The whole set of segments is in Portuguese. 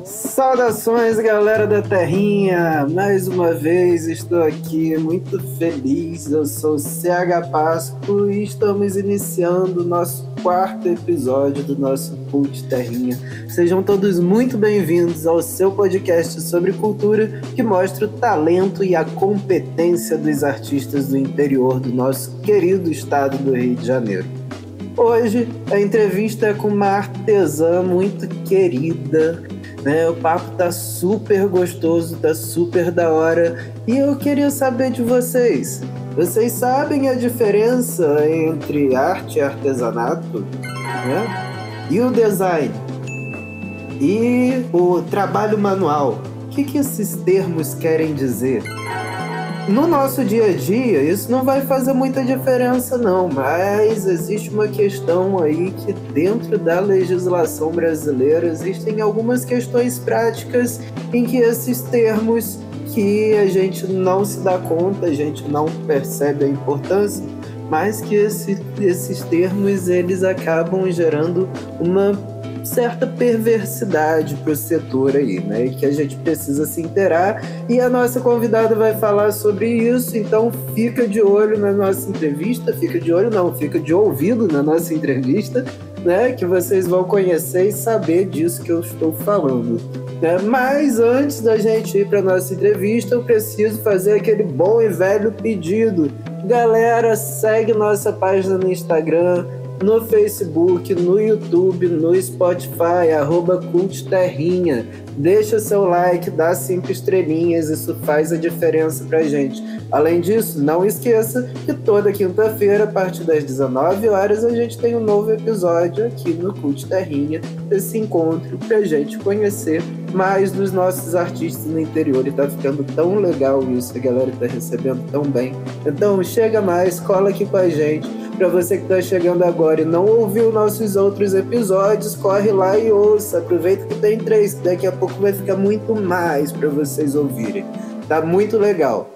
Saudações, galera da Terrinha! Mais uma vez estou aqui muito feliz. Eu sou o CH Pasco e estamos iniciando o nosso quarto episódio do nosso Cult Terrinha. Sejam todos muito bem-vindos ao seu podcast sobre cultura que mostra o talento e a competência dos artistas do interior do nosso querido estado do Rio de Janeiro. Hoje a entrevista é com uma artesã muito querida. O papo tá super gostoso, tá super da hora. E eu queria saber de vocês. Vocês sabem a diferença entre arte e artesanato? E o design? E o trabalho manual? O que esses termos querem dizer? No nosso dia a dia, isso não vai fazer muita diferença não, mas existe uma questão aí que dentro da legislação brasileira existem algumas questões práticas em que esses termos que a gente não se dá conta, a gente não percebe a importância, mas que esses termos eles acabam gerando uma certa perversidade para o setor aí, né? E que a gente precisa se inteirar. E a nossa convidada vai falar sobre isso, então fica de olho na nossa entrevista, fica de ouvido na nossa entrevista, né? Que vocês vão conhecer e saber disso que eu estou falando. Mas antes da gente ir para nossa entrevista, eu preciso fazer aquele bom e velho pedido. Galera, segue nossa página no Instagram, no Facebook, no YouTube, no Spotify, @CultTerrinha. Deixa seu like, dá 5 estrelinhas, isso faz a diferença pra gente. Além disso, não esqueça que toda quinta-feira, a partir das 19 horas, a gente tem um novo episódio aqui no Cult Terrinha, esse encontro pra gente conhecer mais dos nossos artistas no interior. E tá ficando tão legal isso, a galera tá recebendo tão bem. Então chega mais, cola aqui com a gente. Para você que está chegando agora e não ouviu nossos outros episódios, corre lá e ouça. Aproveita que tem 3, que daqui a pouco vai ficar muito mais para vocês ouvirem. Tá muito legal.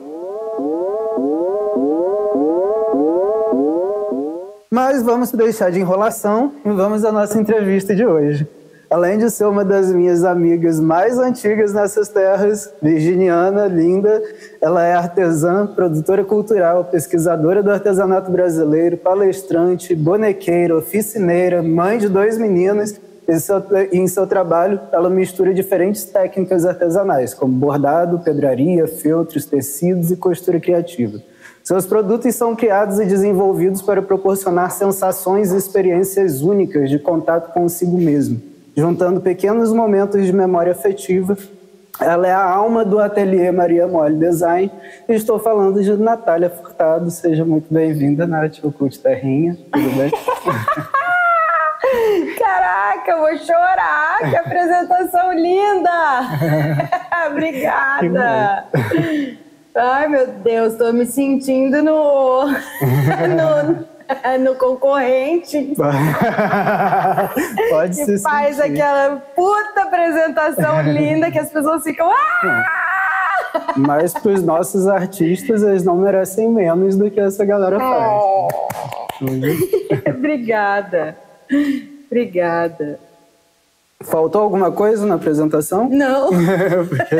Mas vamos deixar de enrolação e vamos à nossa entrevista de hoje. Além de ser uma das minhas amigas mais antigas nessas terras, virginiana, linda, ela é artesã, produtora cultural, pesquisadora do artesanato brasileiro, palestrante, bonequeira, oficineira, mãe de 2 meninos. E em seu trabalho, ela mistura diferentes técnicas artesanais, como bordado, pedraria, feltros, tecidos e costura criativa. Seus produtos são criados e desenvolvidos para proporcionar sensações e experiências únicas de contato consigo mesmo, juntando pequenos momentos de memória afetiva. Ela é a alma do ateliê Maria Mole Design. E estou falando de Natália Furtado. Seja muito bem-vinda, Nath, ao Cult Terrinha. Tudo bem? Caraca, eu vou chorar! Que apresentação linda! Obrigada! Ai, meu Deus, estou me sentindo no concorrente Pode que faz sentir. Aquela puta apresentação linda que as pessoas ficam Mas para os nossos artistas eles não merecem menos do que essa galera faz. Obrigada Faltou alguma coisa na apresentação? Não,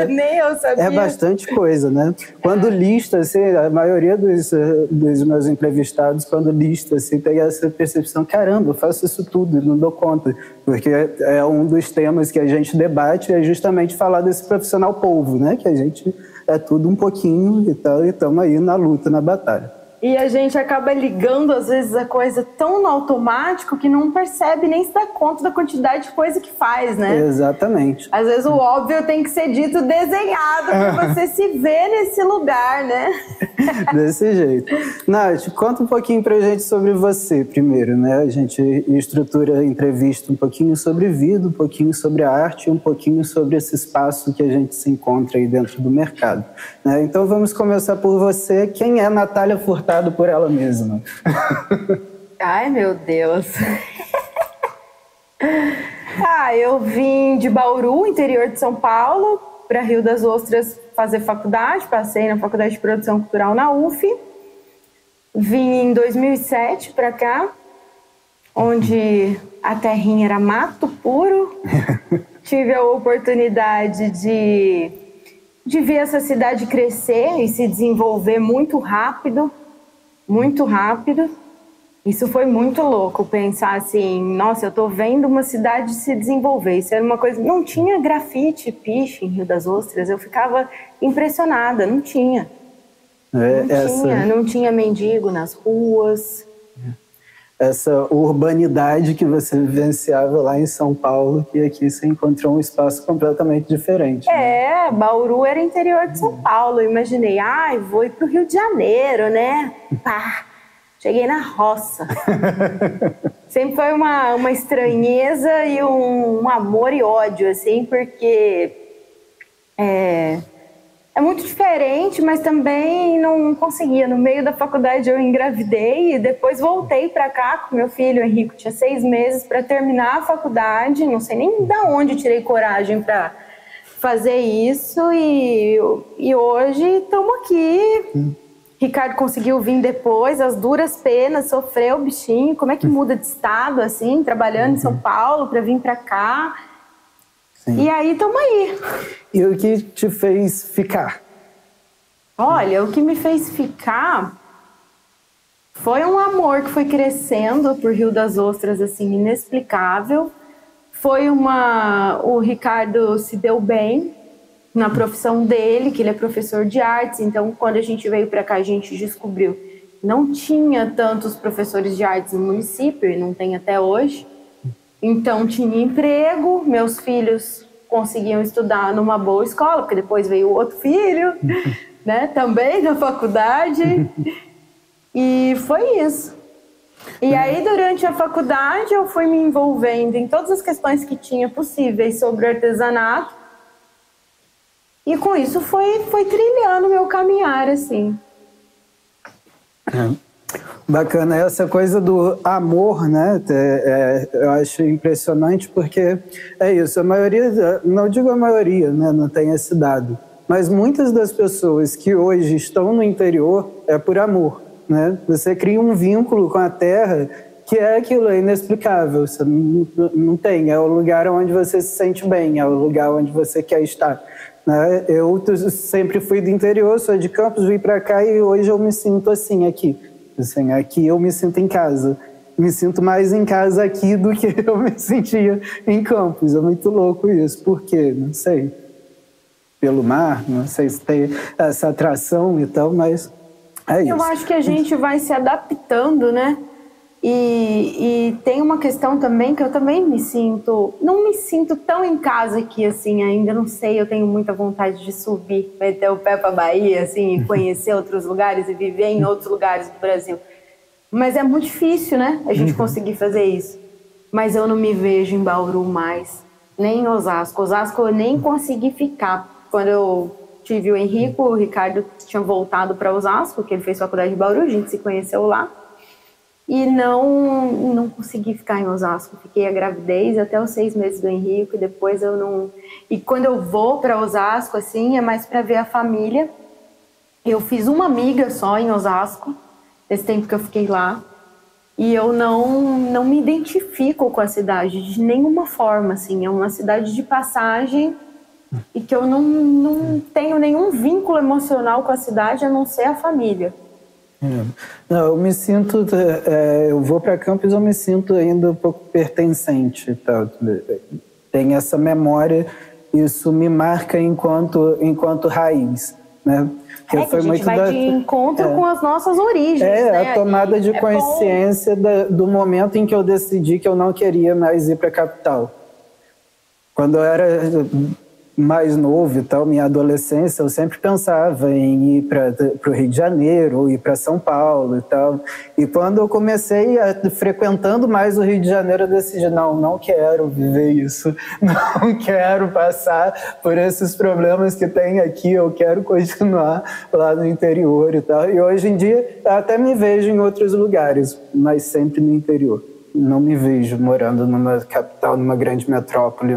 nem eu sabia. É bastante coisa, né? Quando lista, assim, a maioria dos meus entrevistados, quando lista, assim, tem essa percepção, caramba, eu faço isso tudo e não dou conta. Porque é um dos temas que a gente debate, é justamente falar desse profissional polvo, né? Que a gente é tudo um pouquinho e tal, e estamos aí na luta, na batalha. E a gente acaba ligando, às vezes, a coisa tão no automático que não percebe nem se dá conta da quantidade de coisa que faz, né? Exatamente. Às vezes o óbvio tem que ser dito desenhado para você se ver nesse lugar, né? Desse jeito. Nath, conta um pouquinho pra gente sobre você primeiro, né? A gente estrutura a entrevista um pouquinho sobre vida, um pouquinho sobre a arte e um pouquinho sobre esse espaço que a gente se encontra aí dentro do mercado, né? Então vamos começar por você. Quem é Natália Furtado por ela mesma? Ai, meu Deus. Eu vim de Bauru, interior de São Paulo, para Rio das Ostras fazer faculdade. Passei na Faculdade de Produção Cultural na UF. Vim em 2007 para cá, onde a terrinha era mato puro. Tive a oportunidade de ver essa cidade crescer e se desenvolver muito rápido, muito rápido. Isso foi muito louco, pensar assim, nossa, eu tô vendo uma cidade se desenvolver. Isso era uma coisa... Não tinha grafite, piche em Rio das Ostras, eu ficava impressionada, não tinha. Não tinha mendigo nas ruas. Essa urbanidade que você vivenciava lá em São Paulo, que aqui você encontrou um espaço completamente diferente. Né? Bauru era interior de São Paulo. Eu imaginei, vou ir pro Rio de Janeiro, né? Pá, cheguei na roça. Sempre foi uma estranheza e um amor e ódio, assim, porque é muito diferente, mas também não conseguia. No meio da faculdade eu engravidei e depois voltei para cá com meu filho, o Henrico. Tinha 6 meses para terminar a faculdade. Não sei nem de onde tirei coragem para fazer isso. E hoje estamos aqui. Ricardo conseguiu vir depois, as duras penas, sofreu o bichinho. Como é que muda de estado, assim, trabalhando em São Paulo para vir para cá? Sim. E aí, estamos aí. E o que te fez ficar? Olha, o que me fez ficar foi um amor que foi crescendo por Rio das Ostras, assim, inexplicável. O Ricardo se deu bem na profissão dele, que ele é professor de artes. Então, quando a gente veio para cá, a gente descobriu que não tinha tantos professores de artes no município, e não tem até hoje. Então, tinha emprego, meus filhos conseguiam estudar numa boa escola, porque depois veio o outro filho, né, também na faculdade, e foi isso. E aí, durante a faculdade, eu fui me envolvendo em todas as questões que tinha possíveis sobre artesanato, e com isso foi trilhando o meu caminhar, assim. Bacana, essa coisa do amor, né? Eu acho impressionante porque é isso, a maioria, não digo a maioria, né? Não tem esse dado, mas muitas das pessoas que hoje estão no interior é por amor, né? Você cria um vínculo com a terra que é aquilo, é inexplicável, você não tem, é o lugar onde você se sente bem, é o lugar onde você quer estar. Né? Eu sempre fui do interior, sou de Campos, vim para cá e hoje eu me sinto assim aqui. Assim, aqui eu me sinto em casa. Me sinto mais em casa aqui do que eu me sentia em Campos. É muito louco isso. Por quê? Não sei. Pelo mar, não sei se tem essa atração e tal, mas é isso. Eu acho que a gente vai se adaptando, né? E tem uma questão também que eu também não me sinto tão em casa aqui, assim, ainda não sei, eu tenho muita vontade de subir, meter o pé pra Bahia, assim, e conhecer outros lugares e viver em outros lugares do Brasil. Mas é muito difícil, né, a gente conseguir fazer isso. Mas eu não me vejo em Bauru mais, nem em Osasco. Osasco eu nem consegui ficar. Quando eu tive o Henrico, o Ricardo tinha voltado para Osasco, porque ele fez faculdade de Bauru, a gente se conheceu lá. E não consegui ficar em Osasco. Fiquei a gravidez até os 6 meses do Henrico e depois eu não... E quando eu vou para Osasco, assim, é mais para ver a família. Eu fiz uma amiga só em Osasco, esse tempo que eu fiquei lá. E eu não me identifico com a cidade de nenhuma forma, assim. É uma cidade de passagem e que eu não tenho nenhum vínculo emocional com a cidade, a não ser a família. Não, eu me sinto, eu vou para Campos, eu me sinto ainda um pouco pertencente, tá? Tem essa memória, isso me marca enquanto raiz, né? Que a gente vai de encontro com as nossas origens, né? A tomada de consciência do momento em que eu decidi que eu não queria mais ir para a capital. Quando eu era mais novo e tal, minha adolescência, eu sempre pensava em ir para o Rio de Janeiro ou ir para São Paulo e tal. E quando eu comecei frequentando mais o Rio de Janeiro, eu decidi, não quero viver isso, não quero passar por esses problemas que tem aqui, eu quero continuar lá no interior e tal. E hoje em dia, eu até me vejo em outros lugares, mas sempre no interior. Não me vejo morando numa capital, numa grande metrópole,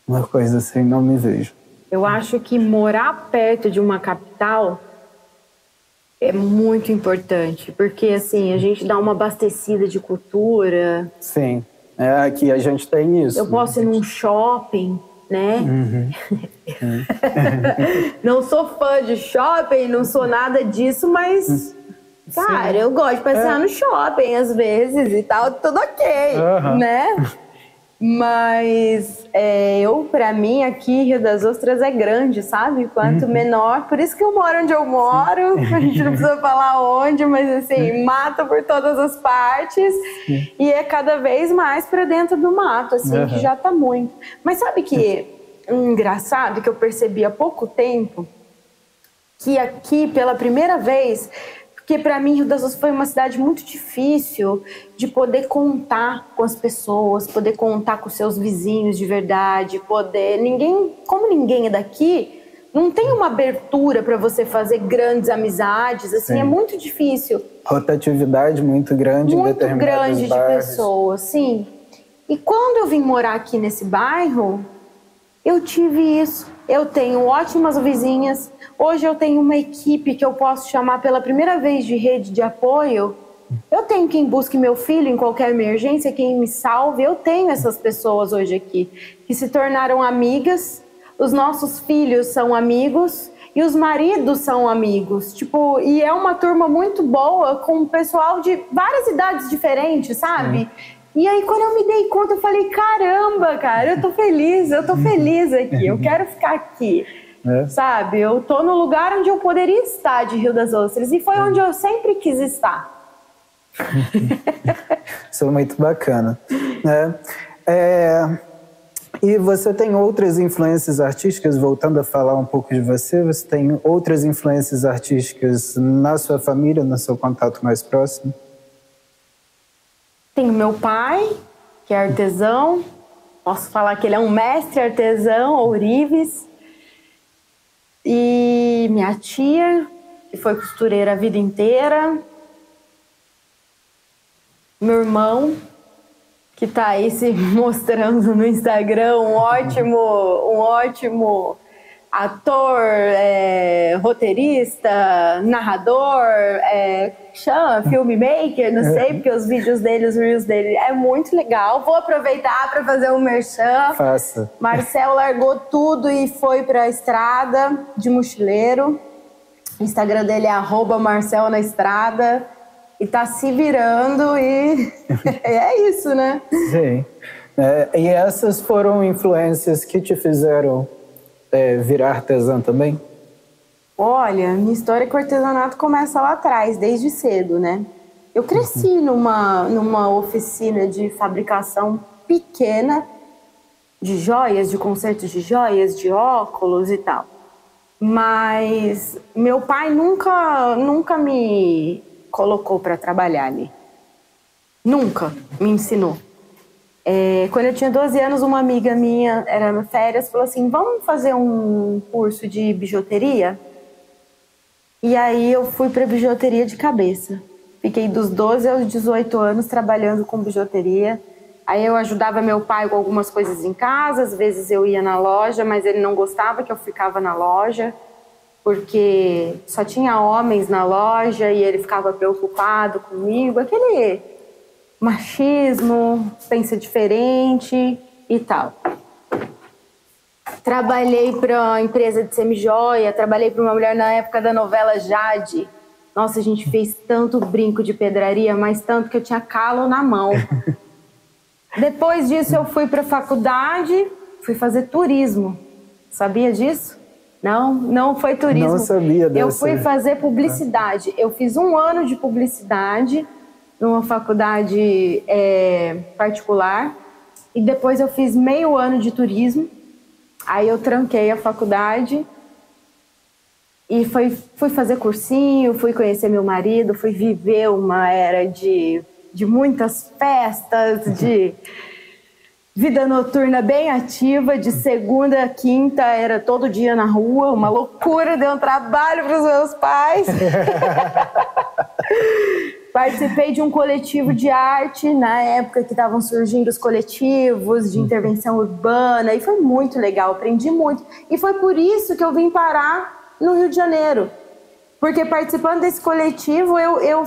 uma coisa assim, não me vejo. Eu acho que morar perto de uma capital É muito importante, porque assim, a gente dá uma abastecida de cultura. Sim, aqui a gente tem isso. Eu posso ir num shopping, né? Não sou fã de shopping, não sou nada disso, mas, cara, eu gosto de passear no shopping às vezes e tal, tudo ok, né? Mas pra mim, aqui, Rio das Ostras é grande, sabe? Quanto menor, por isso que eu moro onde eu moro, a gente não precisa falar onde, mas assim, mato por todas as partes e é cada vez mais pra dentro do mato, assim, que já tá muito. Mas sabe que engraçado que eu percebi há pouco tempo que aqui, pela primeira vez, porque para mim Rio das Ostras foi uma cidade muito difícil de poder contar com as pessoas, poder contar com seus vizinhos de verdade, como ninguém é daqui, não tem uma abertura para você fazer grandes amizades, assim, é muito difícil. Rotatividade muito grande em determinados bairros. Muito grande de pessoas, sim. E quando eu vim morar aqui nesse bairro, eu tive isso. Eu tenho ótimas vizinhas. Hoje eu tenho uma equipe que eu posso chamar pela primeira vez de rede de apoio. Eu tenho quem busque meu filho em qualquer emergência, quem me salve. Eu tenho essas pessoas hoje aqui, que se tornaram amigas. Os nossos filhos são amigos e os maridos são amigos. Tipo, e é uma turma muito boa, com um pessoal de várias idades diferentes, sabe? E aí, quando eu me dei conta, eu falei, caramba, cara, eu tô feliz aqui, eu quero ficar aqui, sabe? Eu tô no lugar onde eu poderia estar de Rio das Ostras, e foi onde eu sempre quis estar. Isso é muito bacana, né? E você tem outras influências artísticas, voltando a falar um pouco de você tem outras influências artísticas na sua família, no seu contato mais próximo? Tenho meu pai, que é artesão. Posso falar que ele é um mestre artesão, ourives. E minha tia, que foi costureira a vida inteira. Meu irmão, que está aí se mostrando no Instagram, um ótimo ator, roteirista, narrador, filmmaker, não sei, porque os vídeos dele, os reels dele é muito legal. Vou aproveitar para fazer um merchan. Faça. Marcel largou tudo e foi para a estrada de mochileiro. O Instagram dele é @MarcelNaEstrada e tá se virando e é isso, né? Sim. E essas foram influências que te fizeram virar artesã também? Olha, minha história com o artesanato começa lá atrás, desde cedo, né? Eu cresci numa oficina de fabricação pequena de joias, de conserto de joias, de óculos e tal. Mas meu pai nunca me colocou para trabalhar ali. Nunca me ensinou. Quando eu tinha 12 anos, uma amiga minha, era nas férias, falou assim, vamos fazer um curso de bijuteria? E aí eu fui para bijuteria de cabeça. Fiquei dos 12 aos 18 anos trabalhando com bijuteria. Aí eu ajudava meu pai com algumas coisas em casa, às vezes eu ia na loja, mas ele não gostava que eu ficava na loja, porque só tinha homens na loja e ele ficava preocupado comigo, aquele machismo, pensa diferente e tal. Trabalhei para uma empresa de semijoia, trabalhei para uma mulher na época da novela Jade. Nossa, a gente fez tanto brinco de pedraria, mas tanto que eu tinha calo na mão. Depois disso eu fui para a faculdade, fui fazer turismo. Sabia disso? Não foi turismo. Não sabia dessa. Eu fui fazer publicidade. Eu fiz 1 ano de publicidade numa faculdade particular e depois eu fiz meio ano de turismo. Aí eu tranquei a faculdade e fui fazer cursinho, fui conhecer meu marido, fui viver uma era de muitas festas, de vida noturna bem ativa, de segunda a quinta, era todo dia na rua, uma loucura, deu um trabalho para os meus pais. Participei de um coletivo de arte na época que estavam surgindo os coletivos de intervenção urbana e foi muito legal, aprendi muito. E foi por isso que eu vim parar no Rio de Janeiro. Porque participando desse coletivo, eu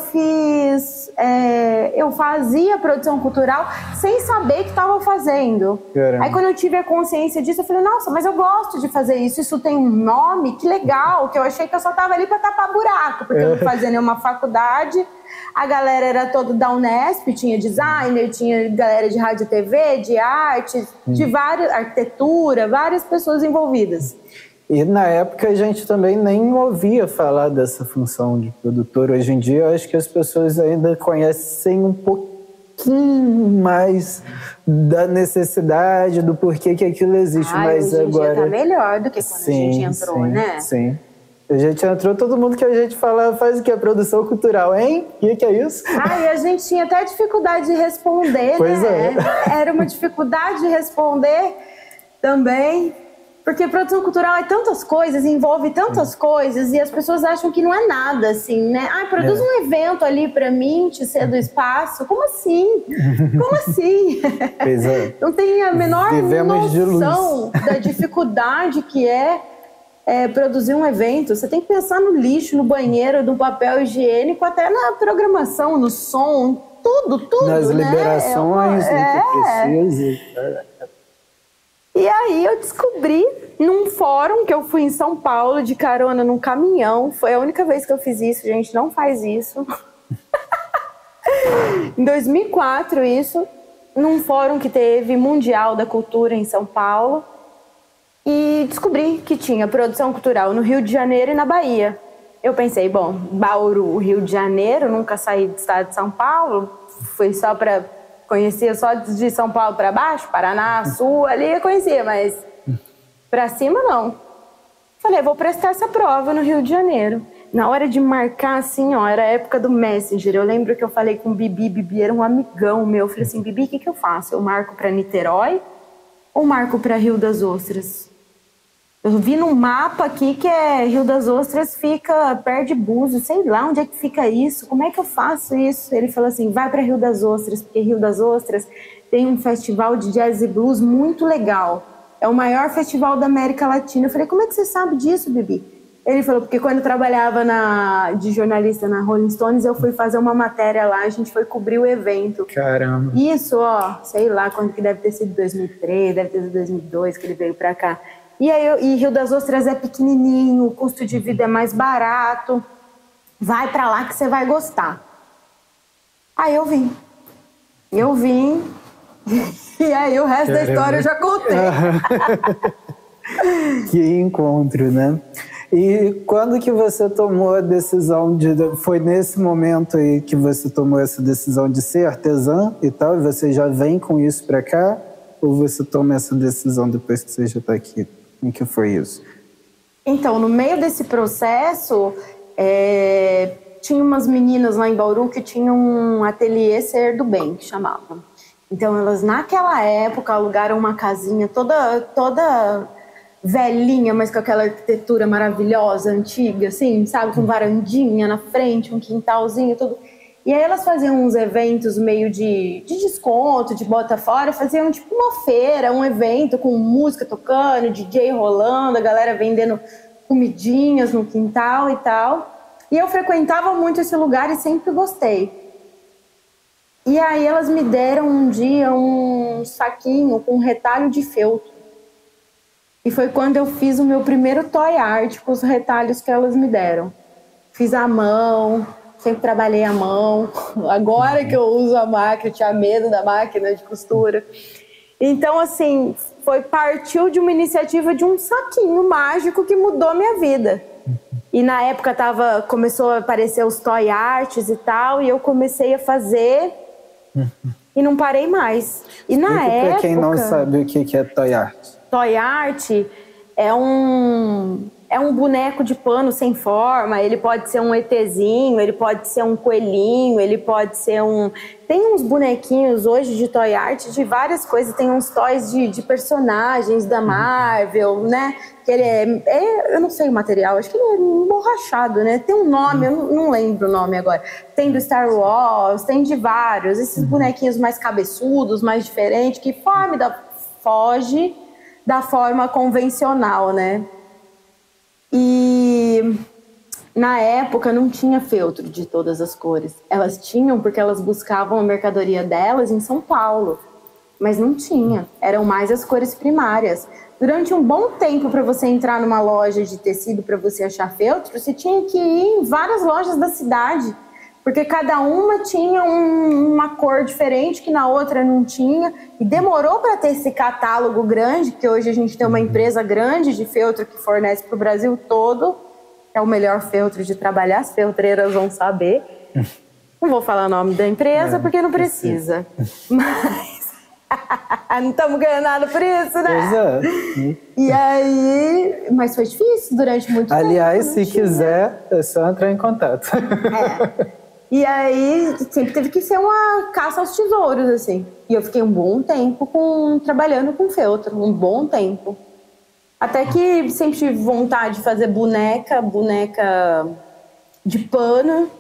fazia produção cultural sem saber que estava fazendo. Caramba. Aí quando eu tive a consciência disso, eu falei, nossa, mas eu gosto de fazer isso, isso tem um nome, que legal, que eu achei que eu só estava ali para tapar buraco, porque eu não fazia nenhuma faculdade, a galera era toda da Unesp, tinha designer, tinha galera de rádio e TV, de arte, de várias, arquitetura, várias pessoas envolvidas. E na época a gente também nem ouvia falar dessa função de produtor. Hoje em dia eu acho que as pessoas ainda conhecem um pouquinho mais da necessidade, do porquê que aquilo existe. Mas hoje em agora dia tá melhor do que quando a gente entrou, né? Sim. A gente entrou, todo mundo que a gente fala faz o que? Produção cultural, hein? O que é isso? E a gente tinha até dificuldade de responder, pois né? Era uma dificuldade de responder também. Porque produção cultural é tantas coisas, envolve tantas coisas, e as pessoas acham que não é nada, assim, né? Produz um evento ali pra mim, te cedo espaço. Como assim? Como assim? Pois é. Não tem a menor Vivemos noção da dificuldade que é produzir um evento. Você tem que pensar no lixo, no banheiro, no papel higiênico, até na programação, no som, tudo, nas liberações, né? que precisa. E aí eu descobri num fórum que eu fui em São Paulo, de carona num caminhão. Foi a única vez que eu fiz isso, gente, não faz isso. Em 2004, isso, num fórum que teve Mundial da Cultura em São Paulo. E descobri que tinha produção cultural no Rio de Janeiro e na Bahia. Eu pensei, bom, Bauru, Rio de Janeiro, nunca saí do estado de São Paulo. Fui só para... Conhecia só de São Paulo para baixo, Paraná, Sul, ali eu conhecia, mas para cima não. Falei, vou prestar essa prova no Rio de Janeiro. Na hora de marcar, assim, era a época do Messenger. Eu lembro que eu falei com o Bibi era um amigão meu. Eu falei assim, Bibi, o que eu faço? Eu marco para Niterói ou marco para Rio das Ostras? Eu vi num mapa aqui que Rio das Ostras fica perto de Búzios, sei lá onde é que fica isso, como é que eu faço isso? Ele falou assim, vai para Rio das Ostras, porque Rio das Ostras tem um festival de jazz e blues muito legal, é o maior festival da América Latina. Eu falei, como é que você sabe disso, Bibi? Ele falou, porque quando eu trabalhava de jornalista na Rolling Stones, eu fui fazer uma matéria lá, a gente foi cobrir o evento. Caramba. Isso, sei lá, quando que deve ter sido 2003, deve ter sido 2002 que ele veio para cá. E Rio das Ostras é pequenininho, o custo de vida é mais barato. Vai pra lá que você vai gostar. Aí eu vim. E aí o resto da história eu já contei. Que encontro, né? E quando que você tomou a decisão Foi nesse momento aí que você tomou essa decisão de ser artesã e tal? E você já vem com isso pra cá? Ou você toma essa decisão depois que você já tá aqui? Em que foi isso? Então, no meio desse processo, tinha umas meninas lá em Bauru que tinham um ateliê Ser do Bem, que chamavam. Então, elas naquela época alugaram uma casinha toda velhinha, mas com aquela arquitetura maravilhosa, antiga, assim, sabe? Com varandinha na frente, um quintalzinho, tudo. E aí elas faziam uns eventos meio de desconto, de bota fora, faziam tipo uma feira, um evento com música tocando, DJ rolando, a galera vendendo comidinhas no quintal e tal. E eu frequentava muito esse lugar e sempre gostei. E aí elas me deram um dia um saquinho com um retalho de feltro. E foi quando eu fiz o meu primeiro toy art com os retalhos que elas me deram. Fiz à mão... Sempre trabalhei à mão. Agora que eu uso a máquina, eu tinha medo da máquina de costura. Então, assim, partiu de uma iniciativa de um saquinho mágico que mudou minha vida. E na época começou a aparecer os toy arts e tal, e eu comecei a fazer e não parei mais. E na época... Para quem não sabe o que é toy art. Toy art é um boneco de pano sem forma, ele pode ser um ETzinho, ele pode ser um coelhinho, ele pode ser Tem uns bonequinhos hoje de toy art de várias coisas, tem uns toys de personagens da Marvel, né? Que ele eu não sei o material, acho que ele é emborrachado, né? Tem um nome, eu não lembro o nome agora. Tem do Star Wars, tem de vários, esses bonequinhos mais cabeçudos, mais diferentes, que foge da forma convencional, né? E Na época não tinha feltro de todas as cores. Elas tinham porque elas buscavam a mercadoria delas em São Paulo. Mas não tinha. Eram mais as cores primárias. Durante um bom tempo, para você entrar numa loja de tecido para você achar feltro, você tinha que ir em várias lojas da cidade. Porque cada uma tinha uma cor diferente que na outra não tinha. E demorou para ter esse catálogo grande, que hoje a gente tem uma empresa grande de feltro que fornece para o Brasil todo. É o melhor feltro de trabalhar, as feltreiras vão saber. Não vou falar o nome da empresa porque não precisa. Mas não estamos ganhando nada por isso, né? Pois é. E aí, mas foi difícil durante muito tempo. Aliás, se quiser, é só entrar em contato. E aí, sempre teve que ser uma caça aos tesouros, assim. E eu fiquei um bom tempo trabalhando com feltro, um bom tempo. Até que sempre tive vontade de fazer boneca de pano,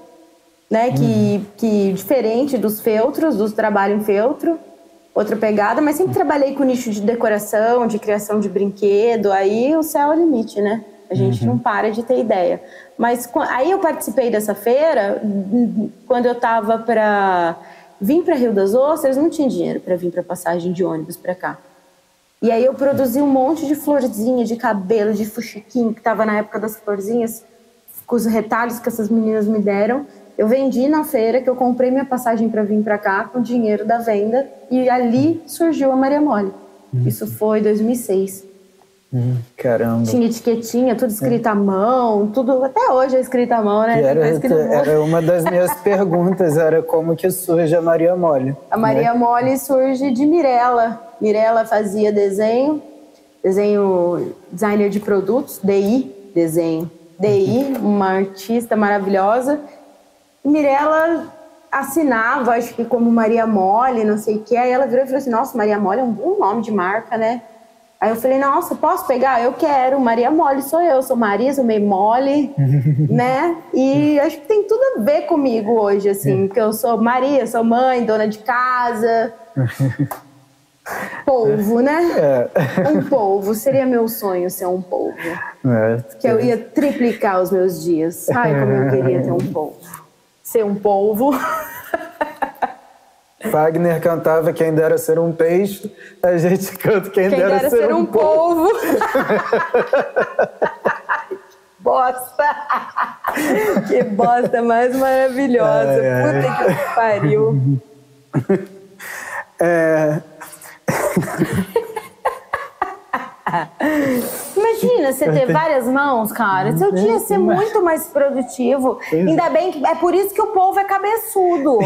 né? Que diferente dos feltros, dos trabalhos em feltro, outra pegada, mas sempre trabalhei com nicho de decoração, de criação de brinquedo, aí o céu é o limite, né? A gente não para de ter ideia. Mas aí eu participei dessa feira, quando eu tava vim para Rio das Ostras, não tinha dinheiro para vir para passagem de ônibus para cá. E aí eu produzi um monte de florzinha, de cabelo, de fuxiquinho, que estava na época das florzinhas, com os retalhos que essas meninas me deram. Eu vendi na feira, que eu comprei minha passagem para vir para cá com o dinheiro da venda. E ali surgiu a Maria Mole. Isso foi em 2006. Caramba. Tinha etiquetinha, tudo escrito à mão, tudo, até hoje é escrito à mão, né? Era uma das minhas perguntas, era como que surge a Maria Mole. A Maria Mole surge de Mirella. Mirella fazia designer de produtos, desenho. Uma artista maravilhosa. Mirella assinava, acho que como Maria Mole, não sei o que. Aí ela virou e falou assim, nossa, Maria Mole é um bom nome de marca, né? Aí eu falei, nossa, posso pegar? Eu quero, Maria Mole sou eu, sou Maria, sou meio mole, né? E acho que tem tudo a ver comigo hoje, assim, porque eu sou Maria, sou mãe, dona de casa, polvo, né? Um polvo, seria meu sonho ser um polvo. Que eu ia triplicar os meus dias. Ai, como eu queria ter um polvo. Ser um polvo. Wagner cantava Quem Dera Ser um Peixe, a gente canta Quem Dera Ser um Polvo. Bosta! Que bosta mais maravilhosa. Puta que pariu. Imagina você ter várias mãos, cara. Seu dia ia ser muito mais produtivo. Ainda bem que é por isso que o povo é cabeçudo.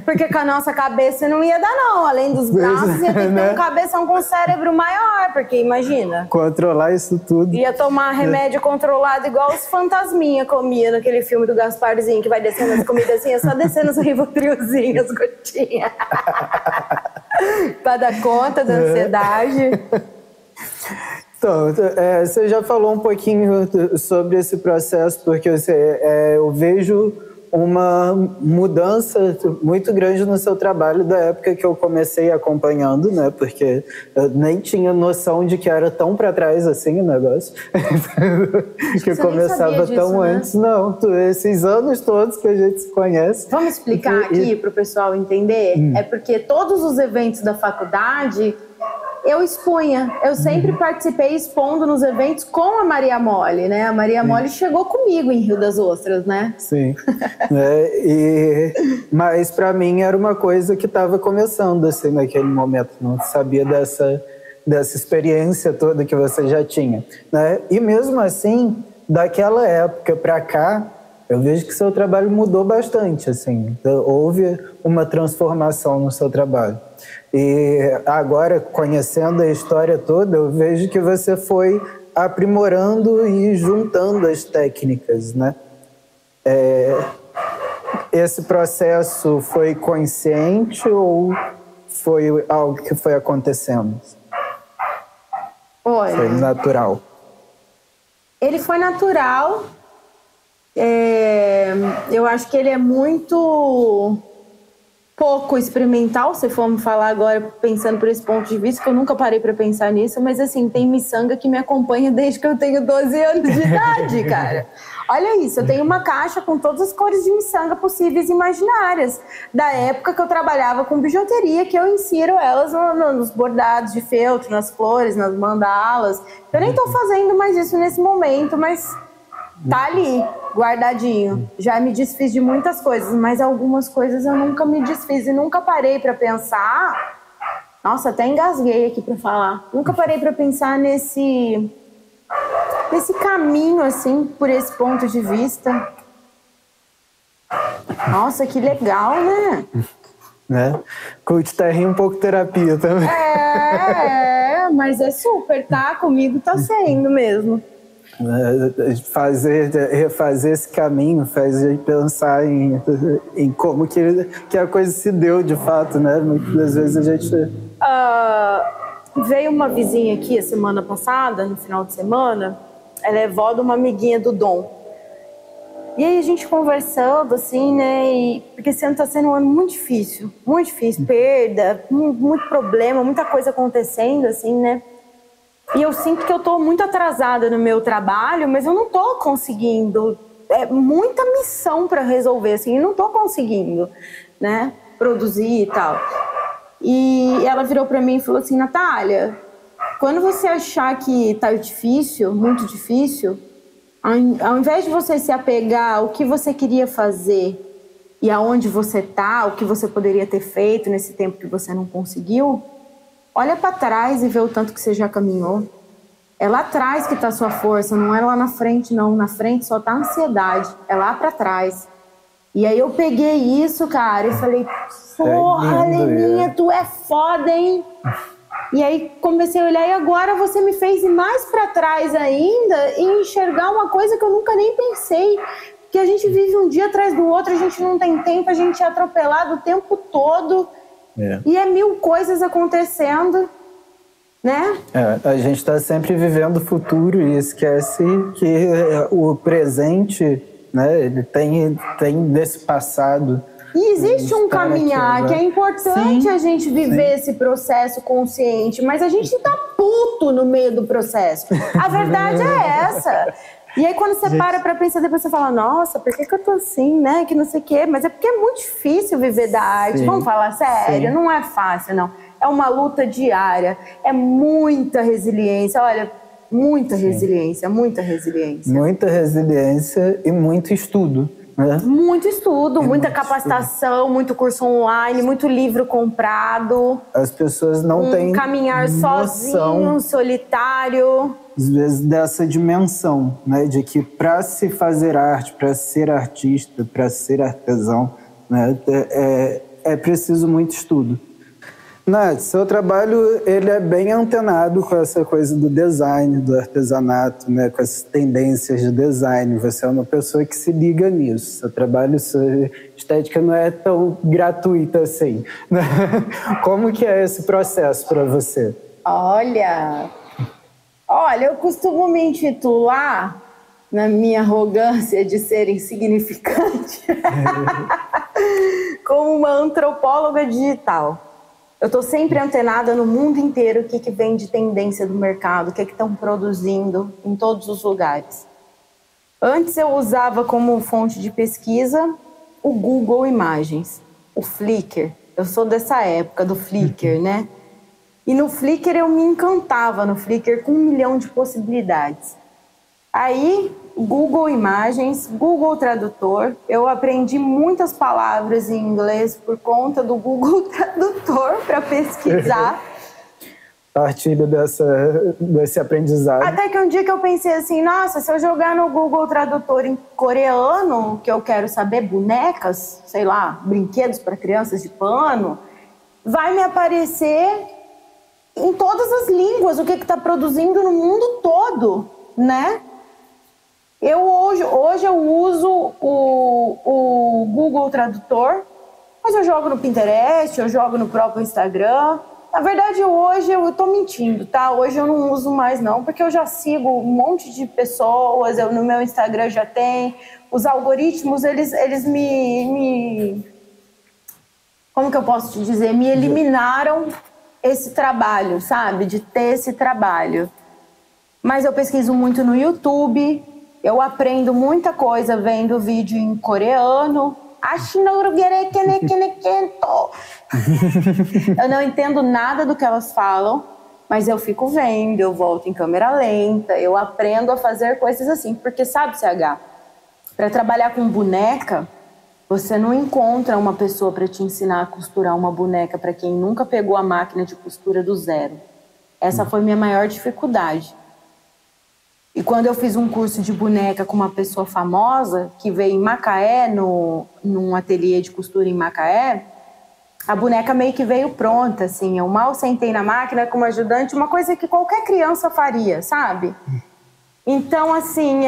Porque com a nossa cabeça não ia dar, não. Além dos braços, ia ter que ter um cabeção com cérebro maior. Porque imagina. Controlar isso tudo. Ia tomar remédio controlado igual os fantasminha comia naquele filme do Gasparzinho, que vai descendo as comidas assim, é só descendo os rivotrilzinhos, as gotinhas. Pra dar conta da ansiedade. Então, você já falou um pouquinho sobre esse processo, porque eu vejo uma mudança muito grande no seu trabalho da época que eu comecei acompanhando, né? Porque eu nem tinha noção de que era tão para trás assim o negócio. Que começava tão antes. Né? Não, esses anos todos que a gente se conhece. Vamos explicar aqui para o pessoal entender? É porque todos os eventos da faculdade eu expunha. Eu sempre participei expondo nos eventos com a Maria Mole, né? A Maria Mole chegou comigo em Rio das Ostras, né? Sim. Mas para mim era uma coisa que estava começando assim naquele momento. Não sabia dessa experiência toda que você já tinha, né? E mesmo assim, daquela época para cá, eu vejo que seu trabalho mudou bastante, assim. Houve uma transformação no seu trabalho. E agora, conhecendo a história toda, eu vejo que você foi aprimorando e juntando as técnicas, né? Esse processo foi consciente ou foi algo que foi acontecendo? Foi natural? Ele foi natural. Eu acho que ele é muito pouco pouco experimental, se formos falar agora pensando por esse ponto de vista, que eu nunca parei para pensar nisso, mas assim, tem miçanga que me acompanha desde que eu tenho 12 anos de idade, cara. Olha isso, eu tenho uma caixa com todas as cores de miçanga possíveis e imaginárias, da época que eu trabalhava com bijuteria, que eu insiro elas nos bordados de feltro, nas flores, nas mandalas. Eu nem tô fazendo mais isso nesse momento, mas tá ali, guardadinho. Já me desfiz de muitas coisas, mas algumas coisas eu nunca me desfiz e nunca parei para pensar. Nossa, até engasguei aqui para falar. Nunca parei para pensar nesse caminho, assim, por esse ponto de vista. Nossa, que legal, né? Coach Terrinha, um pouco terapia também. Mas é super, tá? Comigo tá sendo mesmo. Refazer esse caminho faz a gente pensar em como que a coisa se deu de fato, né? Muitas das vezes a gente... Veio uma vizinha aqui a semana passada, no final de semana. Ela é vó de uma amiguinha do Dom. E aí a gente conversando, assim, né? Porque esse ano tá sendo um ano muito difícil. Muito difícil, perda, muito problema, muita coisa acontecendo, assim, né? E eu sinto que eu tô muito atrasada no meu trabalho, mas eu não tô conseguindo. É muita missão para resolver, assim, e não tô conseguindo, né? Produzir e tal. E ela virou para mim e falou assim: Natália, quando você achar que tá difícil, muito difícil, ao invés de você se apegar ao que você queria fazer e aonde você tá, o que você poderia ter feito nesse tempo que você não conseguiu, olha para trás e vê o tanto que você já caminhou. É lá atrás que tá a sua força, não é lá na frente, não. Na frente só tá a ansiedade, é lá para trás. E aí eu peguei isso, cara, e falei: porra, Leninha, tu é foda, hein? E aí comecei a olhar, e agora você me fez ir mais para trás ainda e enxergar uma coisa que eu nunca nem pensei. Que a gente vive um dia atrás do outro, a gente não tem tempo, a gente é atropelado o tempo todo. E é mil coisas acontecendo, né? A gente está sempre vivendo o futuro e esquece que o presente, né, ele tem nesse passado. E existe um caminhar aqui, que é importante a gente viver esse processo consciente, mas a gente tá puto no meio do processo. A verdade é essa. E aí quando você para pra pensar, depois você fala: nossa, por que eu tô assim, né? Que não sei o quê. Mas é porque é muito difícil viver da arte. Vamos falar sério? Não é fácil, não. É uma luta diária. É muita resiliência. Olha, muita resiliência, muita resiliência. Muita resiliência e muito estudo. Né? Muito estudo, muita capacitação, muito curso online, muito livro comprado. As pessoas não têm caminhar sozinho, solitário. Às vezes dessa dimensão, né, de que para se fazer arte, para ser artista, para ser artesão, né, é preciso muito estudo. Nath, seu trabalho ele é bem antenado com essa coisa do design, do artesanato, né, com essas tendências de design. Você é uma pessoa que se liga nisso. Seu trabalho, sua estética não é tão gratuita assim. Né? Como que é esse processo para você? Olha, eu costumo me intitular, na minha arrogância de ser insignificante, como uma antropóloga digital. Eu estou sempre antenada no mundo inteiro o que vem de tendência do mercado, o que estão produzindo em todos os lugares. Antes eu usava como fonte de pesquisa o Google Imagens, o Flickr. Eu sou dessa época do Flickr, né? E no Flickr eu me encantava, no Flickr com 1 milhão de possibilidades. Aí, Google Imagens, Google Tradutor. Eu aprendi muitas palavras em inglês por conta do Google Tradutor para pesquisar. Partilha desse aprendizado. Até que um dia que eu pensei assim: nossa, se eu jogar no Google Tradutor em coreano, que eu quero saber bonecas, sei lá, brinquedos para crianças de pano, vai me aparecer em todas as línguas o que está produzindo no mundo todo, né? Hoje eu uso o Google Tradutor, mas eu jogo no Pinterest, eu jogo no próprio Instagram. Na verdade, hoje eu tô mentindo, tá? Hoje eu não uso mais não, porque eu já sigo um monte de pessoas, no meu Instagram já tem. Os algoritmos, eles me como que eu posso te dizer? Me eliminaram esse trabalho, sabe? De ter esse trabalho. Mas eu pesquiso muito no YouTube, eu aprendo muita coisa vendo vídeo em coreano. Eu não entendo nada do que elas falam, mas eu fico vendo, eu volto em câmera lenta, eu aprendo a fazer coisas assim. Porque sabe, CH, para trabalhar com boneca, você não encontra uma pessoa para te ensinar a costurar uma boneca para quem nunca pegou a máquina de costura do zero. Essa foi minha maior dificuldade. E quando eu fiz um curso de boneca com uma pessoa famosa, que veio em Macaé, num ateliê de costura em Macaé, a boneca meio que veio pronta, assim. Eu mal sentei na máquina como ajudante, uma coisa que qualquer criança faria, sabe? Então, assim,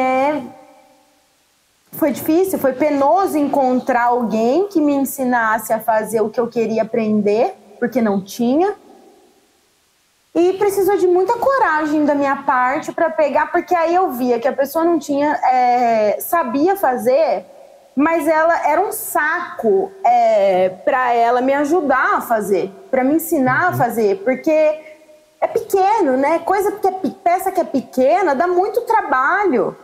foi difícil, foi penoso encontrar alguém que me ensinasse a fazer o que eu queria aprender, porque não tinha. E precisou de muita coragem da minha parte para pegar, porque aí eu via que a pessoa não tinha, sabia fazer, mas ela era um saco para ela me ajudar a fazer, para me ensinar a fazer, porque é pequeno, né? Peça que é pequena dá muito trabalho.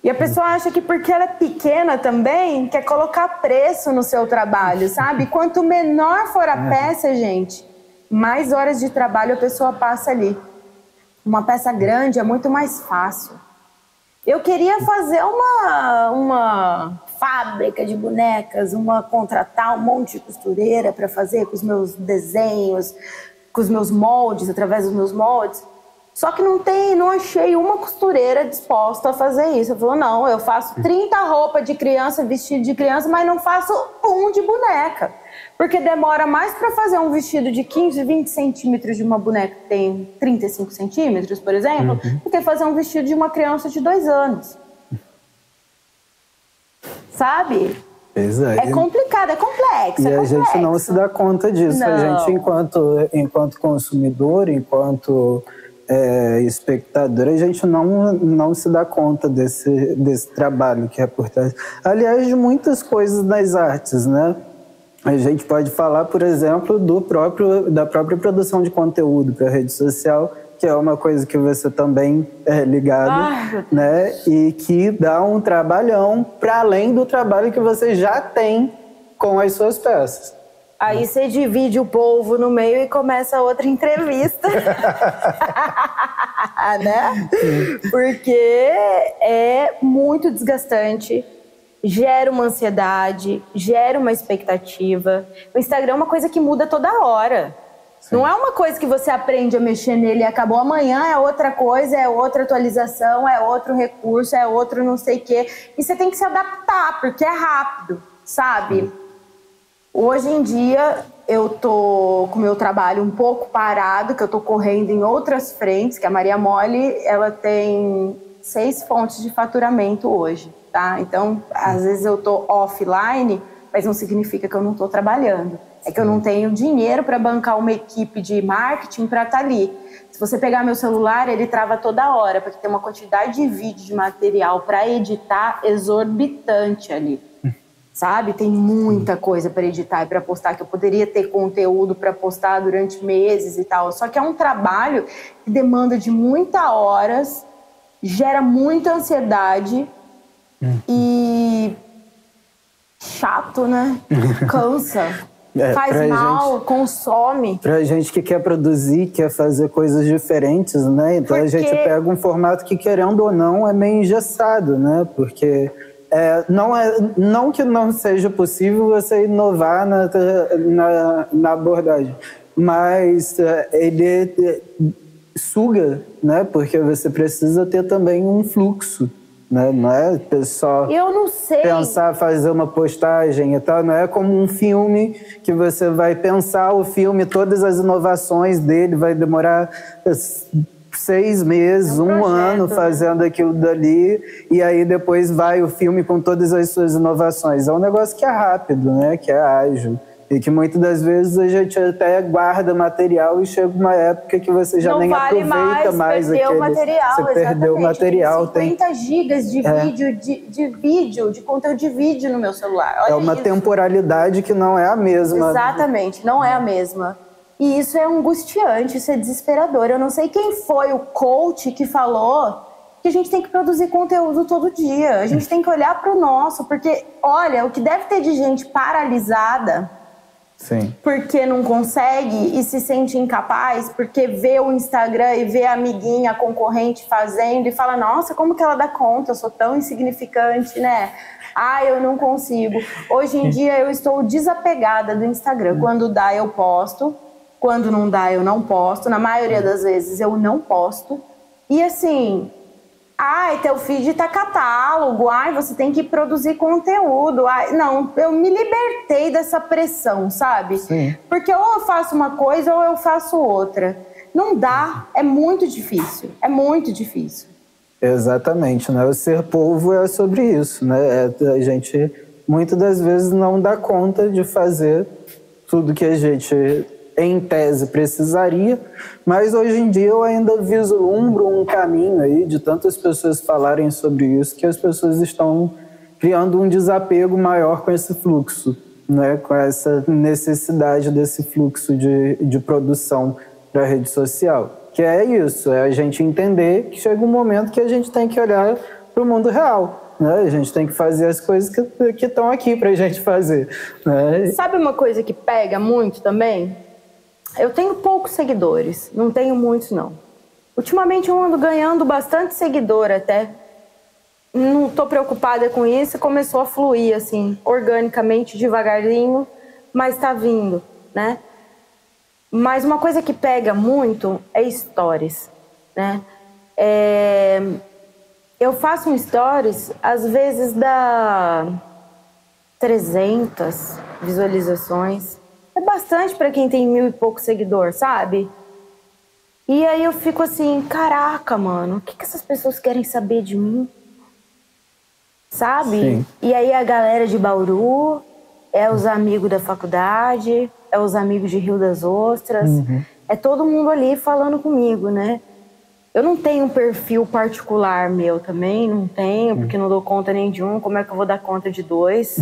E a pessoa acha que porque ela é pequena também, quer colocar preço no seu trabalho, sabe? Quanto menor for a peça, gente, mais horas de trabalho a pessoa passa ali. Uma peça grande é muito mais fácil. Eu queria fazer uma fábrica de bonecas, contratar um monte de costureira para fazer com os meus desenhos, com os meus moldes, através dos meus moldes. Só que não achei uma costureira disposta a fazer isso. Eu falei, não, eu faço 30 roupas de criança, vestido de criança, mas não faço um de boneca. Porque demora mais para fazer um vestido de 15, 20 centímetros de uma boneca que tem 35 centímetros, por exemplo, do que fazer um vestido de uma criança de 2 anos. Sabe? É complicado, é complexo. E a gente não se dá conta disso. Não. A gente, enquanto consumidor, enquanto espectador, a gente não se dá conta desse trabalho que é por trás. Aliás, de muitas coisas das artes, né? A gente pode falar, por exemplo, da própria produção de conteúdo para a rede social, que é uma coisa que você também é ligado, né? E que dá um trabalhão para além do trabalho que você já tem com as suas peças. Aí você divide o povo no meio e começa outra entrevista. Né? Porque é muito desgastante, gera uma ansiedade, gera uma expectativa. O Instagram é uma coisa que muda toda hora. Sim. Não é uma coisa que você aprende a mexer nele e acabou. Amanhã é outra coisa, é outra atualização, é outro recurso, é outro não sei o quê. E você tem que se adaptar, porque é rápido, sabe? Hoje em dia, eu tô com o meu trabalho um pouco parado, que eu tô correndo em outras frentes, que a Maria Mole, ela tem 6 fontes de faturamento hoje, tá? Então, às vezes eu tô offline, mas não significa que eu não tô trabalhando. É que eu não tenho dinheiro para bancar uma equipe de marketing para estar ali. Se você pegar meu celular, ele trava toda hora, porque tem uma quantidade de vídeo, de material para editar exorbitante ali. Sabe? Tem muita coisa para editar e para postar, que eu poderia ter conteúdo para postar durante meses e tal. Só que é um trabalho que demanda de muitas horas, gera muita ansiedade e chato, né? Cansa. Faz mal, consome. Pra gente que quer produzir, quer fazer coisas diferentes, né? Então a gente pega um formato que, querendo ou não, é meio engessado, né? Porque não que não seja possível você inovar na abordagem, mas ele suga, né? Porque você precisa ter também um fluxo, né? Não é só pensar, fazer uma postagem e tal. Não é como um filme que você vai pensar o filme, todas as inovações dele, vai demorar 6 meses, um ano fazendo aquilo dali, e aí depois vai o filme com todas as suas inovações. É um negócio que é rápido, né? Que é ágil. E que muitas das vezes a gente até guarda material e chega uma época que você já não nem vale aproveita mais perdeu aquele... o material, você perdeu o material. Tem 50 gigas de vídeo, de conteúdo de vídeo no meu celular. Olha, é uma temporalidade que não é a mesma. Exatamente, não é a mesma. E isso é angustiante, isso é desesperador. Eu não sei quem foi o coach que falou que a gente tem que produzir conteúdo todo dia. A gente tem que olhar para o nosso, porque, olha, o que deve ter de gente paralisada... Sim. Porque não consegue e se sente incapaz, porque vê o Instagram e vê a amiguinha, a concorrente fazendo e fala, nossa, como que ela dá conta? Eu sou tão insignificante, né? Ah, eu não consigo. Hoje em dia eu estou desapegada do Instagram. Quando dá, eu posto. Quando não dá, eu não posto. Na maioria das vezes eu não posto. E assim... Ai, teu feed tá catálogo. Ai, você tem que produzir conteúdo. Ai, não, eu me libertei dessa pressão, sabe? Sim. Porque ou eu faço uma coisa ou eu faço outra. Não dá, é muito difícil. É muito difícil. Exatamente, né? O ser povo é sobre isso, né? A gente, muitas das vezes, não dá conta de fazer tudo que a gente... em tese precisaria, mas hoje em dia eu ainda vislumbro um caminho aí de tantas pessoas falarem sobre isso, que as pessoas estão criando um desapego maior com esse fluxo, né? Com essa necessidade desse fluxo de produção para a rede social. Que é isso, é a gente entender que chega um momento que a gente tem que olhar para o mundo real. Né? A gente tem que fazer as coisas que estão aqui para a gente fazer. Né? Sabe uma coisa que pega muito também? Eu tenho poucos seguidores, não tenho muitos não. Ultimamente eu ando ganhando bastante seguidor até. Não estou preocupada com isso, começou a fluir assim, organicamente, devagarinho, mas está vindo, né? Mas uma coisa que pega muito é stories, né? Eu faço um stories, às vezes dá 300 visualizações. É bastante para quem tem 1000 e poucos seguidores, sabe? E aí eu fico assim, caraca, mano, o que essas pessoas querem saber de mim? Sabe? Sim. E aí a galera de Bauru, é os amigos da faculdade, é os amigos de Rio das Ostras, é todo mundo ali falando comigo, né? Eu não tenho um perfil particular meu também, não tenho, porque não dou conta nem de um, como é que eu vou dar conta de dois?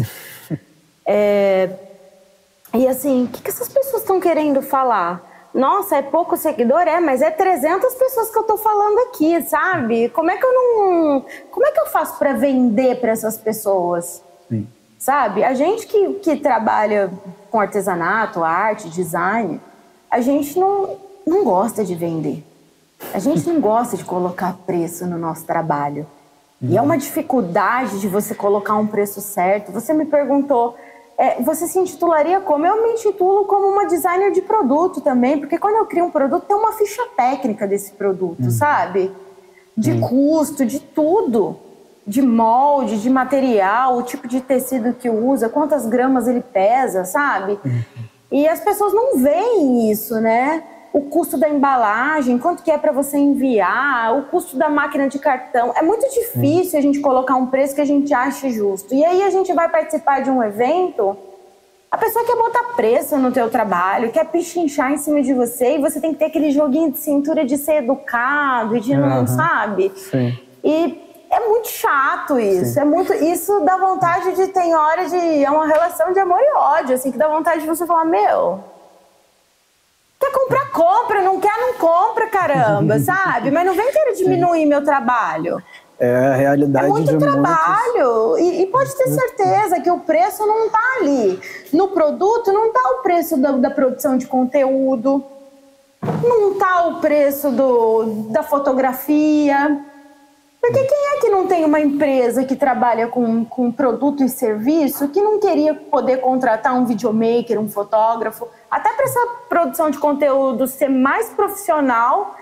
E assim, o que essas pessoas estão querendo falar? Nossa, é pouco seguidor? Mas é 300 pessoas que eu tô falando aqui, sabe? Como é que eu faço para vender para essas pessoas? Sim. Sabe? A gente que trabalha com artesanato, arte, design, a gente não gosta de vender. A gente não gosta de colocar preço no nosso trabalho. E é uma dificuldade de você colocar um preço certo. Você me perguntou... você se intitularia como? Eu me intitulo como uma designer de produto também, porque quando eu crio um produto, tem uma ficha técnica desse produto, sabe? De custo, de tudo. De molde, de material, o tipo de tecido que usa, quantas gramas ele pesa, sabe? E as pessoas não veem isso, né? O custo da embalagem, quanto que é para você enviar, o custo da máquina de cartão. É muito difícil a gente colocar um preço que a gente ache justo. E aí a gente vai participar de um evento, a pessoa quer botar preço no teu trabalho, quer pichinchar em cima de você, e você tem que ter aquele joguinho de cintura de ser educado e de não, sabe? Sim. E é muito chato isso. Sim. Isso dá vontade de, tem hora de... É uma relação de amor e ódio, assim, que dá vontade de você falar, meu... Quer comprar, compra. Não quer, não compra, caramba, sabe? Mas não vem querer diminuir meu trabalho. É a realidade de muitos. É muito trabalho. E pode ter certeza que o preço não está ali. No produto não está o preço da produção de conteúdo. Não está o preço da fotografia. Porque quem é que não tem uma empresa que trabalha com produto e serviço que não queria poder contratar um videomaker, um fotógrafo, até para essa produção de conteúdo ser mais profissional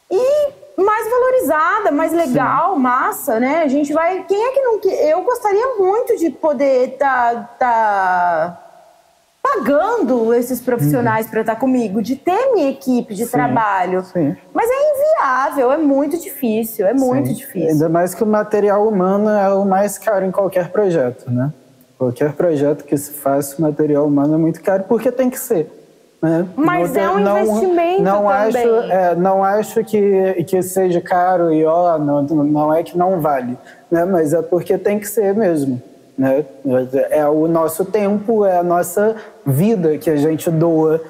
e mais valorizada, mais legal, massa, né? A gente vai... Quem é que não... Eu gostaria muito de poder tá pagando esses profissionais para estar comigo, de ter minha equipe de trabalho. Sim. Mas é inviável, é muito difícil, é muito difícil. Ainda mais que o material humano é o mais caro em qualquer projeto, né? Qualquer projeto que se faça, o material humano é muito caro, porque tem que ser. Né? Mas é um investimento também. Não acho que seja caro e não é que não vale, né? Mas é porque tem que ser mesmo. Né? É o nosso tempo, é a nossa vida que a gente doa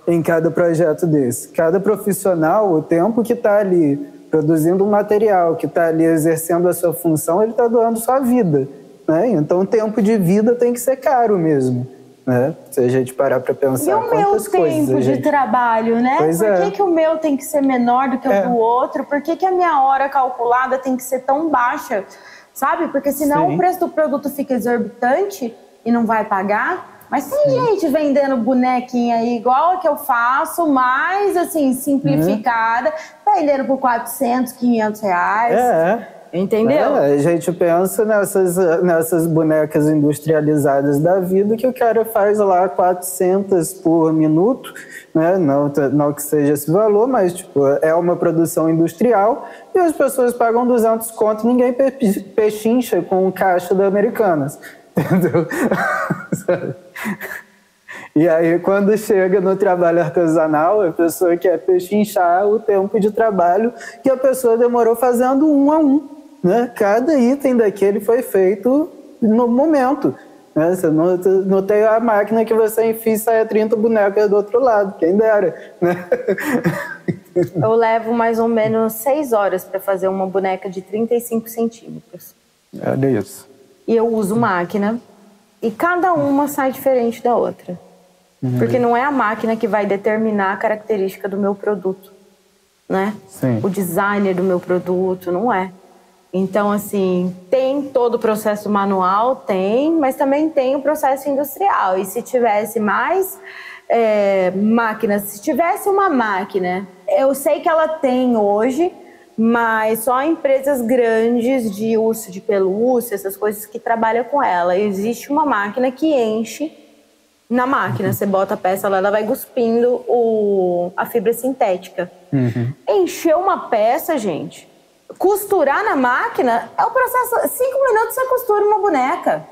em cada projeto desse. Cada profissional, o tempo que está ali produzindo um material, que está ali exercendo a sua função, ele está doando sua vida. Né? Então o tempo de vida tem que ser caro mesmo. Né? Se a gente parar para pensar. E o meu tempo de trabalho, né? Pois Por que o meu tem que ser menor do que o do outro? Por que a minha hora calculada tem que ser tão baixa? Sabe? Porque senão o preço do produto fica exorbitante e não vai pagar. Mas tem gente vendendo bonequinha aí, igual a que eu faço, mais assim, simplificada, vendendo por 400, 500 reais. Entendeu? A gente pensa nessas bonecas industrializadas da vida que o cara faz lá 400 por minuto, né? Não que seja esse valor, mas tipo, é uma produção industrial e as pessoas pagam 200 conto, ninguém pechincha com o caixa da Americanas, entendeu? E aí, quando chega no trabalho artesanal, a pessoa quer pechinchar o tempo de trabalho que a pessoa demorou fazendo um a um. Né? Cada item daquele foi feito no momento. Né? Você não tem a máquina que você enfia e sai 30 bonecas do outro lado, quem dera. Né? Eu levo mais ou menos 6 horas para fazer uma boneca de 35 centímetros. Olha isso. E eu uso máquina e cada uma sai diferente da outra. Porque não é a máquina que vai determinar a característica do meu produto. Né? Sim. O designer do meu produto, não é. Então, assim, tem todo o processo manual, mas também tem o processo industrial. E se tivesse mais máquinas, se tivesse uma máquina, eu sei que ela tem hoje, mas só empresas grandes de urso de pelúcia, essas coisas que trabalham com ela. Existe uma máquina que enche na máquina. Você bota a peça lá, ela vai cuspindo a fibra sintética. Encher uma peça, gente... Costurar na máquina é o processo. 5 minutos você costura uma boneca.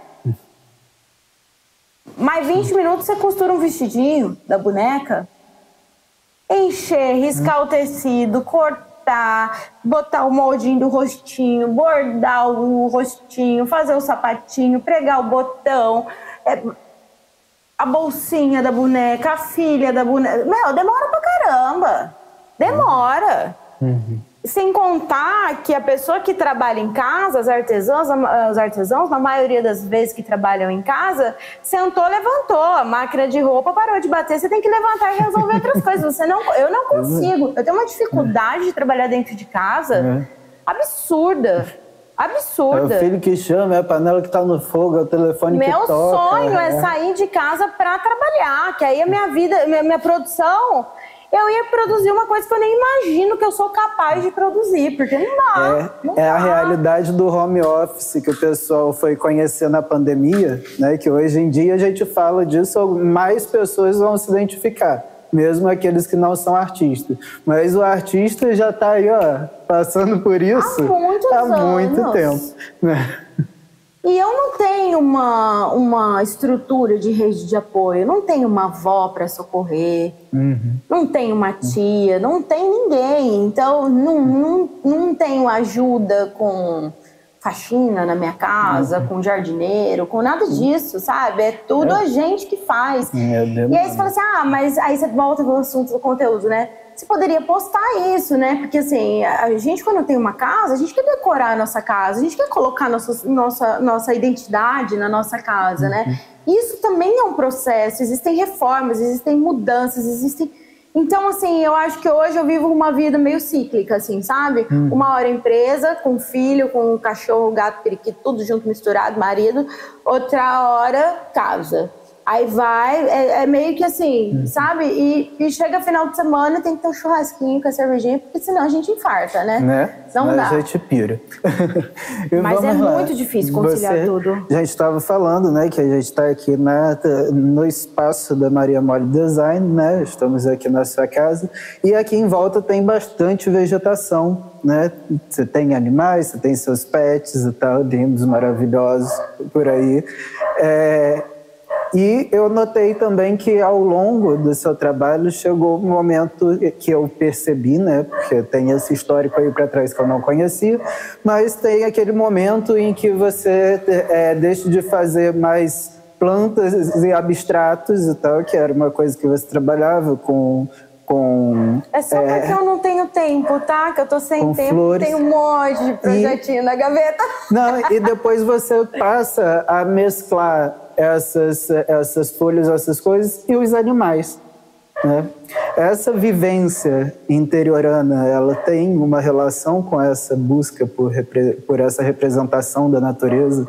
Mais 20 minutos você costura um vestidinho da boneca. Encher, riscar o tecido, cortar, botar o moldinho do rostinho, bordar o rostinho, fazer o sapatinho, pregar o botão, a bolsinha da boneca, a filha da boneca. Meu, demora pra caramba. Demora. Sem contar que a pessoa que trabalha em casa, os artesãos, na maioria das vezes que trabalham em casa, sentou, levantou, a máquina de roupa parou de bater, você tem que levantar e resolver outras coisas. Eu não consigo, eu tenho uma dificuldade de trabalhar dentro de casa absurda. Absurda. É o filho que chama, é a panela que tá no fogo, é o telefone que toca. Meu sonho é sair de casa para trabalhar, que aí a minha vida, minha produção... Eu ia produzir uma coisa que eu nem imagino que eu sou capaz de produzir, porque não dá. É a realidade do home office que o pessoal foi conhecer na pandemia, né? Que hoje em dia a gente fala disso, mais pessoas vão se identificar, mesmo aqueles que não são artistas. Mas o artista já está aí, ó, passando por isso há muito tempo. Né? E eu não tenho uma estrutura de rede de apoio, não tenho uma avó para socorrer, não tenho uma tia, não tem ninguém. Então, não tenho ajuda com faxina na minha casa, com jardineiro, com nada disso, sabe? É tudo a gente que faz. E aí você fala assim, mas aí você volta no assunto do conteúdo, né? Você poderia postar isso, né? Porque assim, a gente quando tem uma casa, a gente quer decorar a nossa casa, a gente quer colocar nossa identidade na nossa casa, né? Isso também é um processo, existem reformas, existem mudanças, Então, assim, eu acho que hoje eu vivo uma vida meio cíclica, assim, sabe? Uma hora empresa, com filho, com cachorro, gato, periquito, tudo junto, misturado, marido. Outra hora, casa. Aí vai, é meio que assim, sabe? E chega final de semana, tem que ter um churrasquinho com a cervejinha, porque senão a gente infarta, né? Não dá. A gente pira. Mas é muito difícil conciliar tudo. A gente estava falando, né, que a gente está aqui no espaço da Maria Mole Design, né? Estamos aqui na sua casa. E aqui em volta tem bastante vegetação, né? Você tem animais, você tem seus pets e tal, lindos, maravilhosos por aí. E eu notei também que ao longo do seu trabalho chegou um momento que eu percebi, né, porque tem esse histórico aí para trás que eu não conhecia, mas tem aquele momento em que você deixa de fazer mais plantas e abstratos e tal, que era uma coisa que você trabalhava com é só porque eu não tenho tempo, tá? Que eu tô sem tempo, flores. tenho um monte de projetinho na gaveta. Não, e depois você passa a mesclar essas folhas, essas coisas e os animais, né? Essa vivência interiorana, ela tem uma relação com essa busca por essa representação da natureza?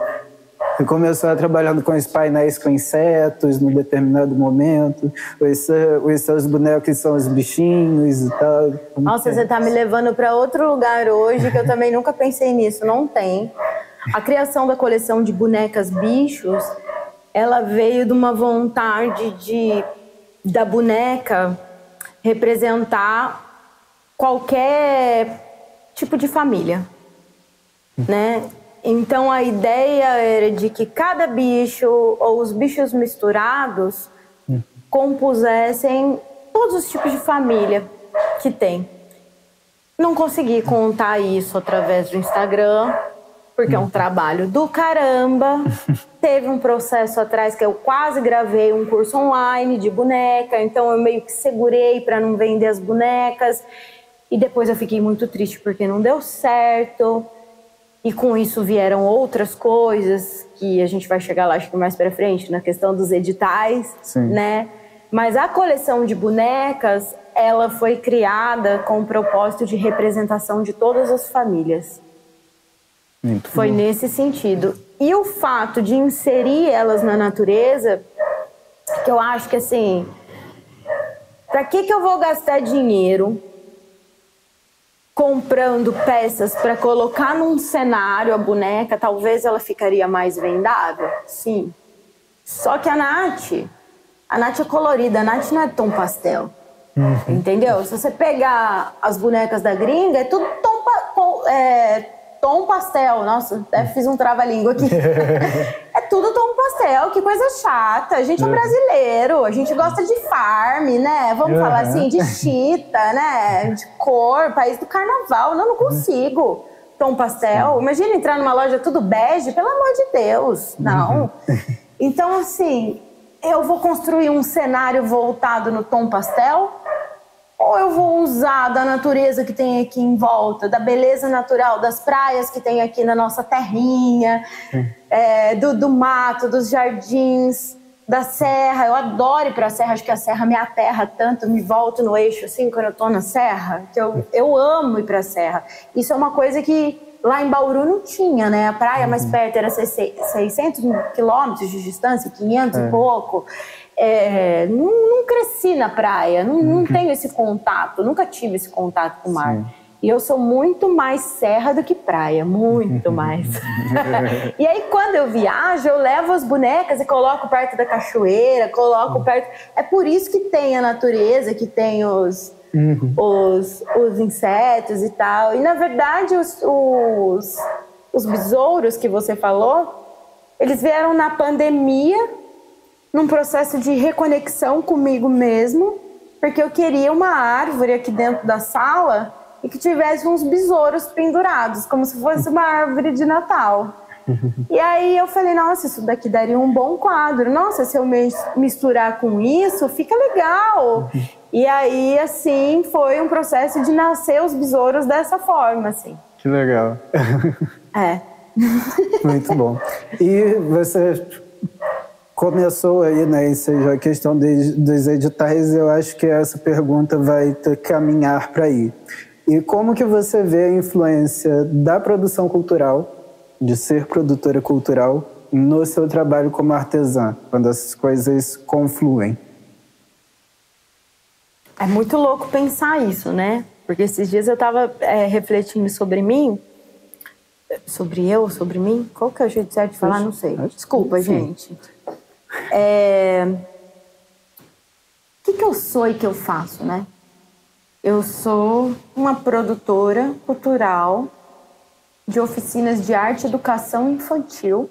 Você começou trabalhando com os painéis com insetos num determinado momento, os seus bonecos são os bichinhos e tal. Nossa, você tá me levando para outro lugar hoje que eu também nunca pensei nisso, não tem. A criação da coleção de bonecas bichos, ela veio de uma vontade da boneca representar qualquer tipo de família, né? Então a ideia era de que cada bicho ou os bichos misturados compusessem todos os tipos de família que tem. Não consegui contar isso através do Instagram, porque é um trabalho do caramba. Teve um processo atrás que eu quase gravei um curso online de boneca, então eu meio que segurei para não vender as bonecas. E depois eu fiquei muito triste porque não deu certo. E com isso vieram outras coisas que a gente vai chegar lá, acho que mais para frente, na questão dos editais, né? Mas a coleção de bonecas, ela foi criada com o propósito de representação de todas as famílias. Muito foi bom. Nesse sentido. E o fato de inserir elas na natureza, que eu acho que assim, para que eu vou gastar dinheiro comprando peças para colocar num cenário a boneca? Talvez ela ficaria mais vendável, sim. Só que a Nath é colorida, a Nath não é tom pastel, entendeu? Se você pegar as bonecas da gringa, é tudo tom pastel. Nossa, até fiz um trava-língua aqui. É tudo tom pastel, que coisa chata. A gente é brasileiro, a gente gosta de farm, né? Vamos falar assim, de chita, né? De cor, país do carnaval. Não consigo. Tom pastel. Imagina entrar numa loja tudo bege, pelo amor de Deus. Não. Então, assim, eu vou construir um cenário voltado no tom pastel? Ou eu vou usar da natureza que tem aqui em volta, da beleza natural, das praias que tem aqui na nossa terrinha, do mato, dos jardins, da serra? Eu adoro ir pra serra, acho que a serra me aterra tanto, me volto no eixo assim quando eu tô na serra, que eu amo ir pra serra. Isso é uma coisa que lá em Bauru não tinha, né? A praia mais perto era 600 quilômetros de distância, 500 e pouco. Não cresci na praia, não tenho esse contato, nunca tive esse contato com o mar. E eu sou muito mais serra do que praia, muito mais. E aí quando eu viajo, eu levo as bonecas e coloco perto da cachoeira, coloco perto... É por isso que tem a natureza, que tem os insetos e tal. E na verdade os besouros que você falou, eles vieram na pandemia, num processo de reconexão comigo mesmo, porque eu queria uma árvore aqui dentro da sala e que tivesse uns besouros pendurados, como se fosse uma árvore de Natal. E aí eu falei, nossa, isso daqui daria um bom quadro. Nossa, se eu misturar com isso, fica legal. E aí, assim, foi um processo de nascer os besouros dessa forma, assim. Que legal. Muito bom. E você começou aí, né, a questão dos editais, eu acho que essa pergunta vai caminhar para aí. E como que você vê a influência da produção cultural, de ser produtora cultural, no seu trabalho como artesã, quando essas coisas confluem? É muito louco pensar isso, né? Porque esses dias eu estava refletindo sobre mim, sobre mim? Qual que é o jeito certo de falar? Não sei. Desculpa, gente. O que eu sou e que eu faço, né? Eu sou uma produtora cultural de oficinas de arte e educação infantil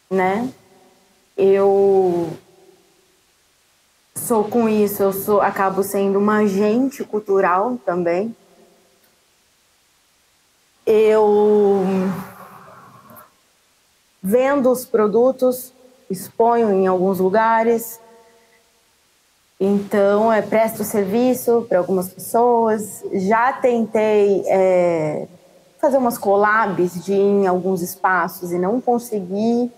né? Eu sou com isso, acabo sendo uma agente cultural também. Eu vendo os produtos, exponho em alguns lugares, então presto serviço para algumas pessoas. Já tentei fazer umas collabs de ir em alguns espaços e não consegui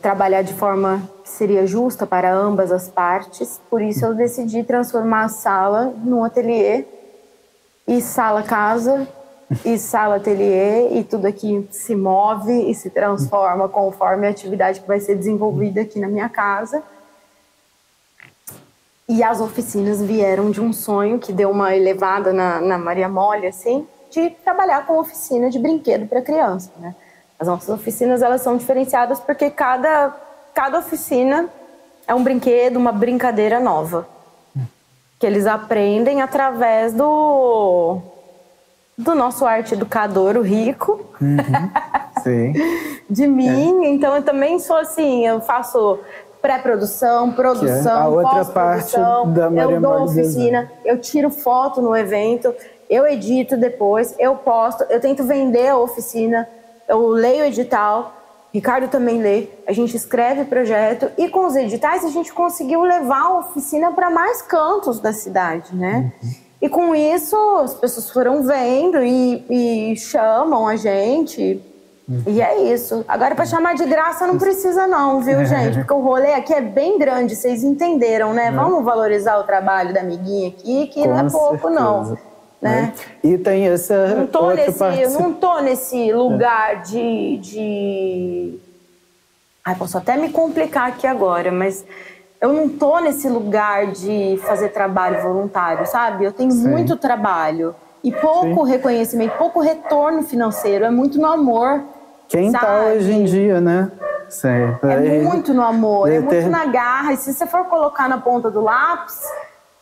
trabalhar de forma que seria justa para ambas as partes. Por isso eu decidi transformar a sala num ateliê, e sala-casa, e sala-ateliê, e tudo aqui se move e se transforma conforme a atividade que vai ser desenvolvida aqui na minha casa. E as oficinas vieram de um sonho que deu uma elevada na Maria Mole, assim, de trabalhar com oficina de brinquedo para criança, né? As nossas oficinas, elas são diferenciadas porque cada oficina é um brinquedo, uma brincadeira nova, que eles aprendem através do nosso arte educador, o Rico, Sim. de mim. Então eu também sou assim, eu faço pré-produção, produção, pós-produção, eu dou oficina, eu tiro foto no evento, eu edito depois, eu posto, eu tento vender a oficina, eu leio o edital, Ricardo também lê, a gente escreve projeto, e com os editais a gente conseguiu levar a oficina para mais cantos da cidade, né? E com isso as pessoas foram vendo e chamam a gente. E é isso. Agora, para chamar de graça não precisa não, viu, gente? Porque o rolê aqui é bem grande, vocês entenderam, né? Vamos valorizar o trabalho da amiguinha aqui, que não é pouco, não. Né? E tem essa eu não tô nesse lugar de... Ai, posso até me complicar aqui agora, mas eu não tô nesse lugar de fazer trabalho voluntário, sabe? Eu tenho muito trabalho e pouco reconhecimento, pouco retorno financeiro, é muito no amor. Quem tá hoje em dia, né? É muito no amor, é muito na garra. E se você for colocar na ponta do lápis,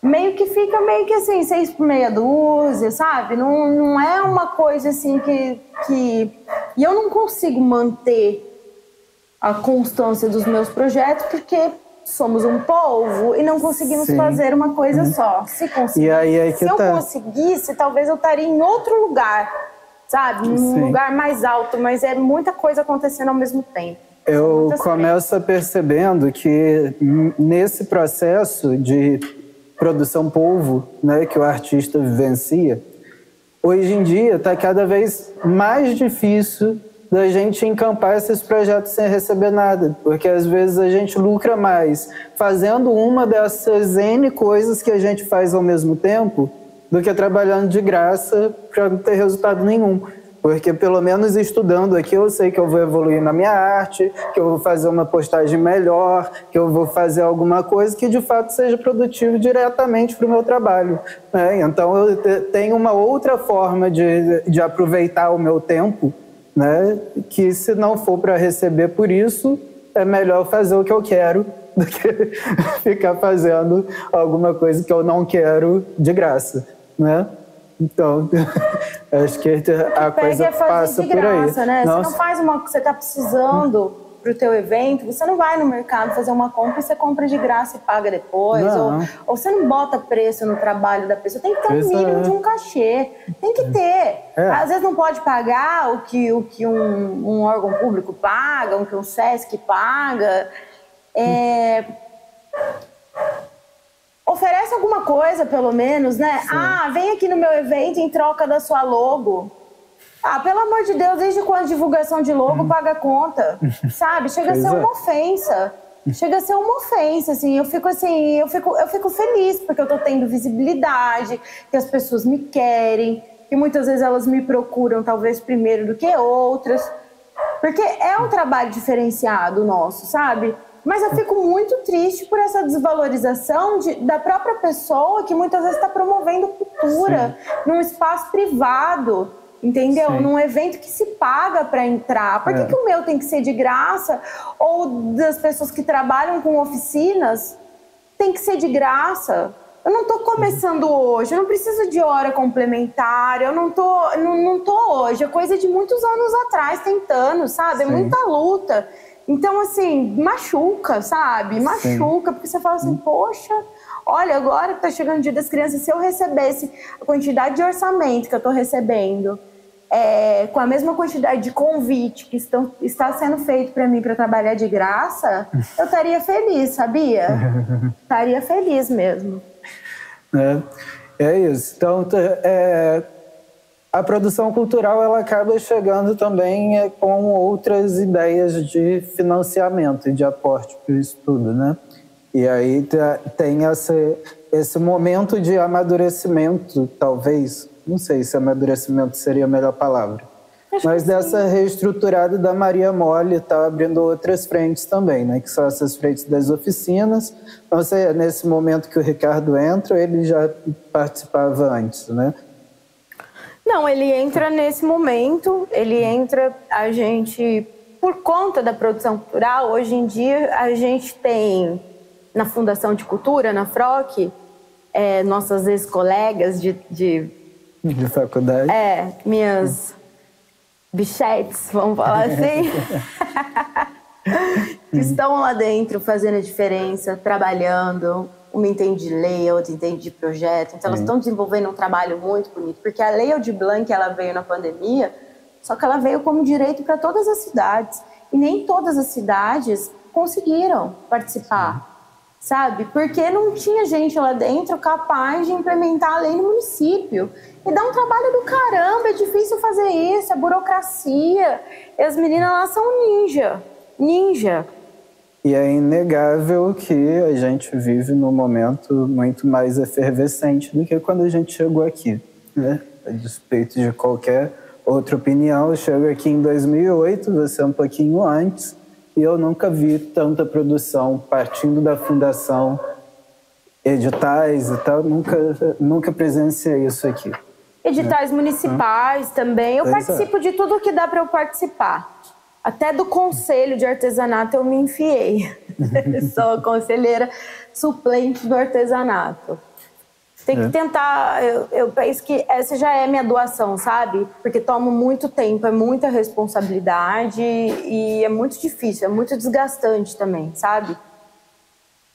meio que fica meio que assim, 6 por meia dúzia, sabe? Não é uma coisa assim que... E eu não consigo manter a constância dos meus projetos porque somos um povo e não conseguimos fazer uma coisa só. Se eu conseguisse, talvez eu estaria em outro lugar, sabe? Num lugar mais alto, mas é muita coisa acontecendo ao mesmo tempo. Eu começo percebendo que nesse processo de produção polvo, né, que o artista vivencia, hoje em dia está cada vez mais difícil da gente encampar esses projetos sem receber nada, porque às vezes a gente lucra mais fazendo uma dessas N coisas que a gente faz ao mesmo tempo do que trabalhando de graça para não ter resultado nenhum. Porque pelo menos estudando aqui eu sei que eu vou evoluir na minha arte, que eu vou fazer uma postagem melhor, que eu vou fazer alguma coisa que de fato seja produtivo diretamente para o meu trabalho, né? Então eu tenho uma outra forma de aproveitar o meu tempo, né? Que se não for para receber por isso, é melhor fazer o que eu quero do que ficar fazendo alguma coisa que eu não quero de graça, né? Então, acho que a coisa passa por aí. Né? Você não faz uma que você está precisando para o teu evento, você não vai no mercado fazer uma compra e você compra de graça e paga depois. Ou você não bota preço no trabalho da pessoa. Tem que ter um mínimo de um cachê. Tem que ter. Às vezes não pode pagar o que um órgão público paga, o que um SESC paga. Oferece alguma coisa, pelo menos, né? Vem aqui no meu evento em troca da sua logo. Pelo amor de Deus, desde quando divulgação de logo paga conta? Sabe? Chega a ser uma ofensa. Chega a ser uma ofensa, assim. Eu fico feliz porque eu tô tendo visibilidade, que as pessoas me querem, que muitas vezes elas me procuram, talvez primeiro do que outras. Porque é um trabalho diferenciado nosso, sabe? Mas eu fico muito triste por essa desvalorização da própria pessoa que muitas vezes está promovendo cultura num espaço privado, entendeu? Num evento que se paga para entrar. Por que o meu tem que ser de graça? Ou das pessoas que trabalham com oficinas tem que ser de graça? Eu não tô começando hoje, eu não preciso de hora complementar, eu não tô hoje, é coisa de muitos anos atrás tentando, sabe? É muita luta. Então, assim, machuca, sabe? Machuca, porque você fala assim, poxa, olha, agora que tá chegando o Dia das Crianças, se eu recebesse a quantidade de orçamento que eu tô recebendo, com a mesma quantidade de convite que está sendo feito para mim para trabalhar de graça, eu estaria feliz, sabia? Estaria feliz mesmo. É isso. Então, a produção cultural ela acaba chegando também com outras ideias de financiamento e de aporte para o estudo, né? E aí tem esse momento de amadurecimento, talvez, não sei se amadurecimento seria a melhor palavra, mas dessa reestruturada da Maria Mole está abrindo outras frentes também, né? Que são essas frentes das oficinas. Então, nesse momento que o Ricardo entra, ele já participava antes, né? Não, ele entra nesse momento, a gente, por conta da produção cultural, hoje em dia a gente tem na Fundação de Cultura, na FROC, nossas ex-colegas de faculdade. Minhas bichetes, vamos falar assim, que estão lá dentro fazendo a diferença, trabalhando. Uma entende de lei, a outra entende de projeto. Então, elas estão desenvolvendo um trabalho muito bonito. Porque a Lei Aldir Blanc, ela veio na pandemia, só que ela veio como direito para todas as cidades. E nem todas as cidades conseguiram participar, sabe? Porque não tinha gente lá dentro capaz de implementar a lei no município. E dá um trabalho do caramba, é difícil fazer isso, é burocracia. E as meninas lá são ninja. E é inegável que a gente vive num momento muito mais efervescente do que quando a gente chegou aqui, né? A despeito de qualquer outra opinião, eu chego aqui em 2008, você um pouquinho antes, e eu nunca vi tanta produção partindo da fundação, editais e tal, nunca presenciei isso aqui. Editais municipais também, eu participo de tudo que dá para eu participar. Até do conselho de artesanato eu me enfiei. Sou conselheira suplente do artesanato. Tem que tentar, eu penso que essa já é minha doação, sabe? Porque toma muito tempo, é muita responsabilidade e é muito difícil, é muito desgastante também, sabe?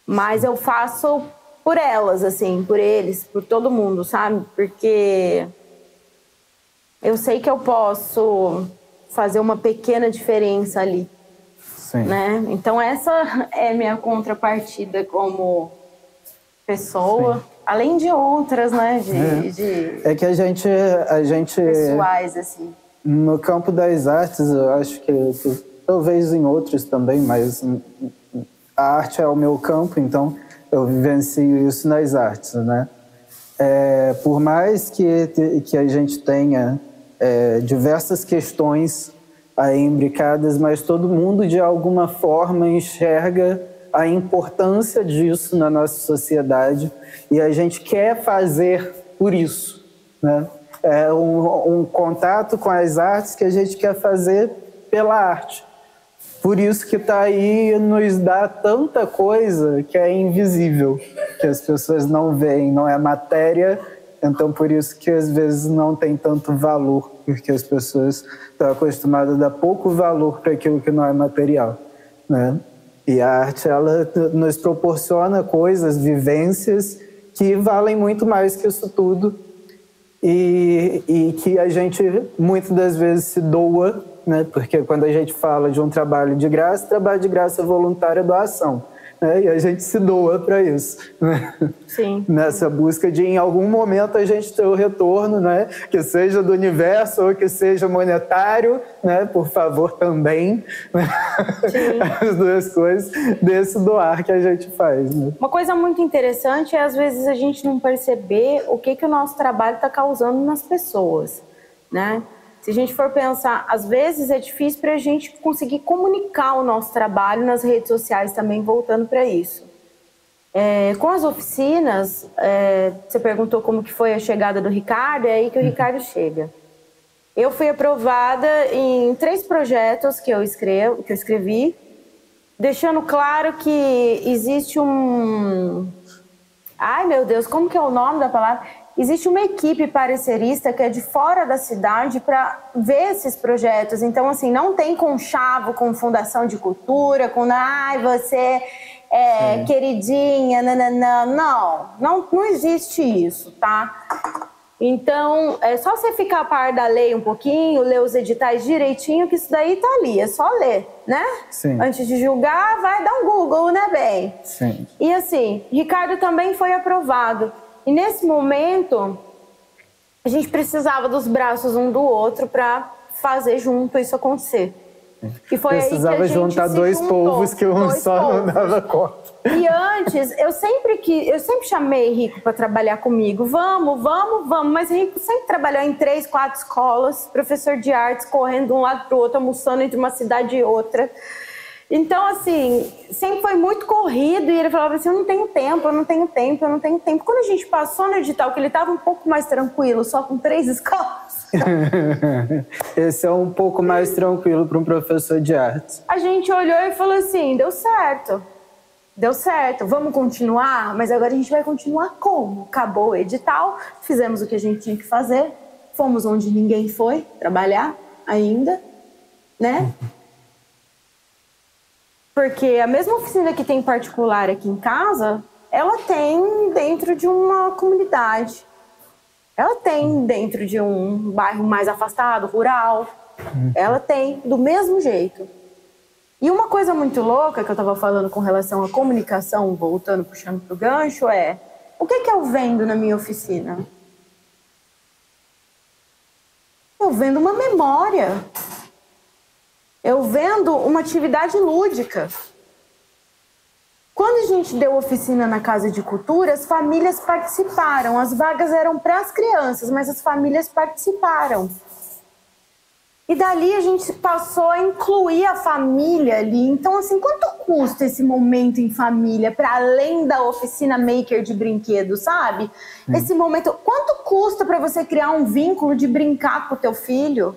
Mas eu faço por elas, assim, por eles, por todo mundo, sabe? Porque eu sei que eu posso fazer uma pequena diferença ali, né? Então essa é minha contrapartida como pessoa, além de outras, né? É que a gente pessoais assim. No campo das artes, eu acho que talvez em outros também, mas a arte é o meu campo, então eu vivencio isso nas artes, né? Por mais que a gente tenha diversas questões aí imbricadas, mas todo mundo de alguma forma enxerga a importância disso na nossa sociedade e a gente quer fazer por isso, né? É um contato com as artes que a gente quer fazer pela arte. Por isso que está aí nos dá tanta coisa que é invisível, que as pessoas não veem, não é matéria. Então, por isso que às vezes não tem tanto valor, porque as pessoas estão acostumadas a dar pouco valor para aquilo que não é material, né? E a arte, ela nos proporciona coisas, vivências que valem muito mais que isso tudo e que a gente muitas das vezes se doa, né? Porque quando a gente fala de um trabalho de graça voluntário é doação. E a gente se doa para isso, né? Sim. Nessa busca de, em algum momento, a gente ter o retorno, né? Que seja do universo ou que seja monetário, né? Por favor, também. Né? As duas coisas desse doar que a gente faz. Né? Uma coisa muito interessante é, às vezes, a gente não perceber o que o nosso trabalho está causando nas pessoas, né? Se a gente for pensar, às vezes é difícil para a gente conseguir comunicar o nosso trabalho nas redes sociais também, voltando para isso. Com as oficinas, você perguntou como que foi a chegada do Ricardo, é aí que o Ricardo chega. Eu fui aprovada em 3 projetos que eu escrevi, deixando claro que existe um Ai, meu Deus, como que é o nome da palavra? Existe uma equipe parecerista que é de fora da cidade para ver esses projetos. Então, assim, não tem conchavo com Fundação de Cultura, com ai, você é queridinha, nananã. Não existe isso, tá? Então, é só você ficar a par da lei um pouquinho, ler os editais direitinho, que isso daí tá ali, é só ler, né? Sim. Antes de julgar, vai dar um Google, né, bem? Sim. E assim, Ricardo também foi aprovado. E nesse momento, a gente precisava dos braços um do outro para fazer junto isso acontecer. E foi precisava aí que a gente juntar dois povos que um só não dava conta. E antes, eu sempre chamei Rico para trabalhar comigo. Vamos. Mas Rico sempre trabalhou em 3, 4 escolas, professor de artes, correndo de um lado para o outro, almoçando entre uma cidade e outra. Então, assim, sempre foi muito corrido e ele falava assim, eu não tenho tempo. Quando a gente passou no edital, que ele estava um pouco mais tranquilo, só com 3 escolas. Esse é um pouco mais tranquilo para um professor de artes. A gente olhou e falou assim, deu certo, vamos continuar? Mas agora a gente vai continuar como? Acabou o edital, fizemos o que a gente tinha que fazer, fomos onde ninguém foi trabalhar ainda, né? Porque a mesma oficina que tem particular aqui em casa, ela tem dentro de uma comunidade. Ela tem dentro de um bairro mais afastado, rural. Ela tem do mesmo jeito. E uma coisa muito louca que eu estava falando com relação à comunicação, voltando, puxando pro gancho, é... O que eu vendo na minha oficina? Eu vendo uma memória. Eu vendo uma atividade lúdica. Quando a gente deu oficina na Casa de Cultura, as famílias participaram. As vagas eram para as crianças, mas as famílias participaram. E dali a gente passou a incluir a família ali. Então, assim, quanto custa esse momento em família, para além da oficina maker de brinquedos, sabe? Esse momento, quanto custa para você criar um vínculo de brincar com o teu filho?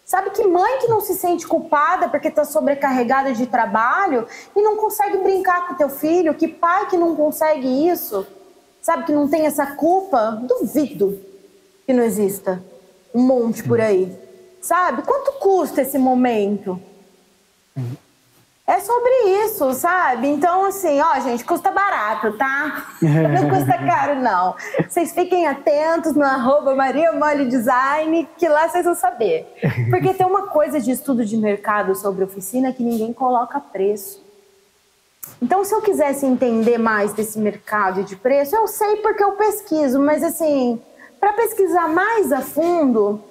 Sabe que mãe que não se sente culpada porque está sobrecarregada de trabalho e não consegue brincar com o teu filho? Que pai que não consegue isso? Sabe que não tem essa culpa? Duvido que não exista um monte por aí. Sabe? Quanto custa esse momento? É sobre isso, sabe? Então, assim, ó, gente, custa barato, tá? Não custa caro, não. Vocês fiquem atentos no @mariamoledesign, que lá vocês vão saber. Porque tem uma coisa de estudo de mercado sobre oficina que ninguém coloca preço. Então, se eu quisesse entender mais desse mercado e de preço, eu sei porque eu pesquiso, mas, assim, para pesquisar mais a fundo,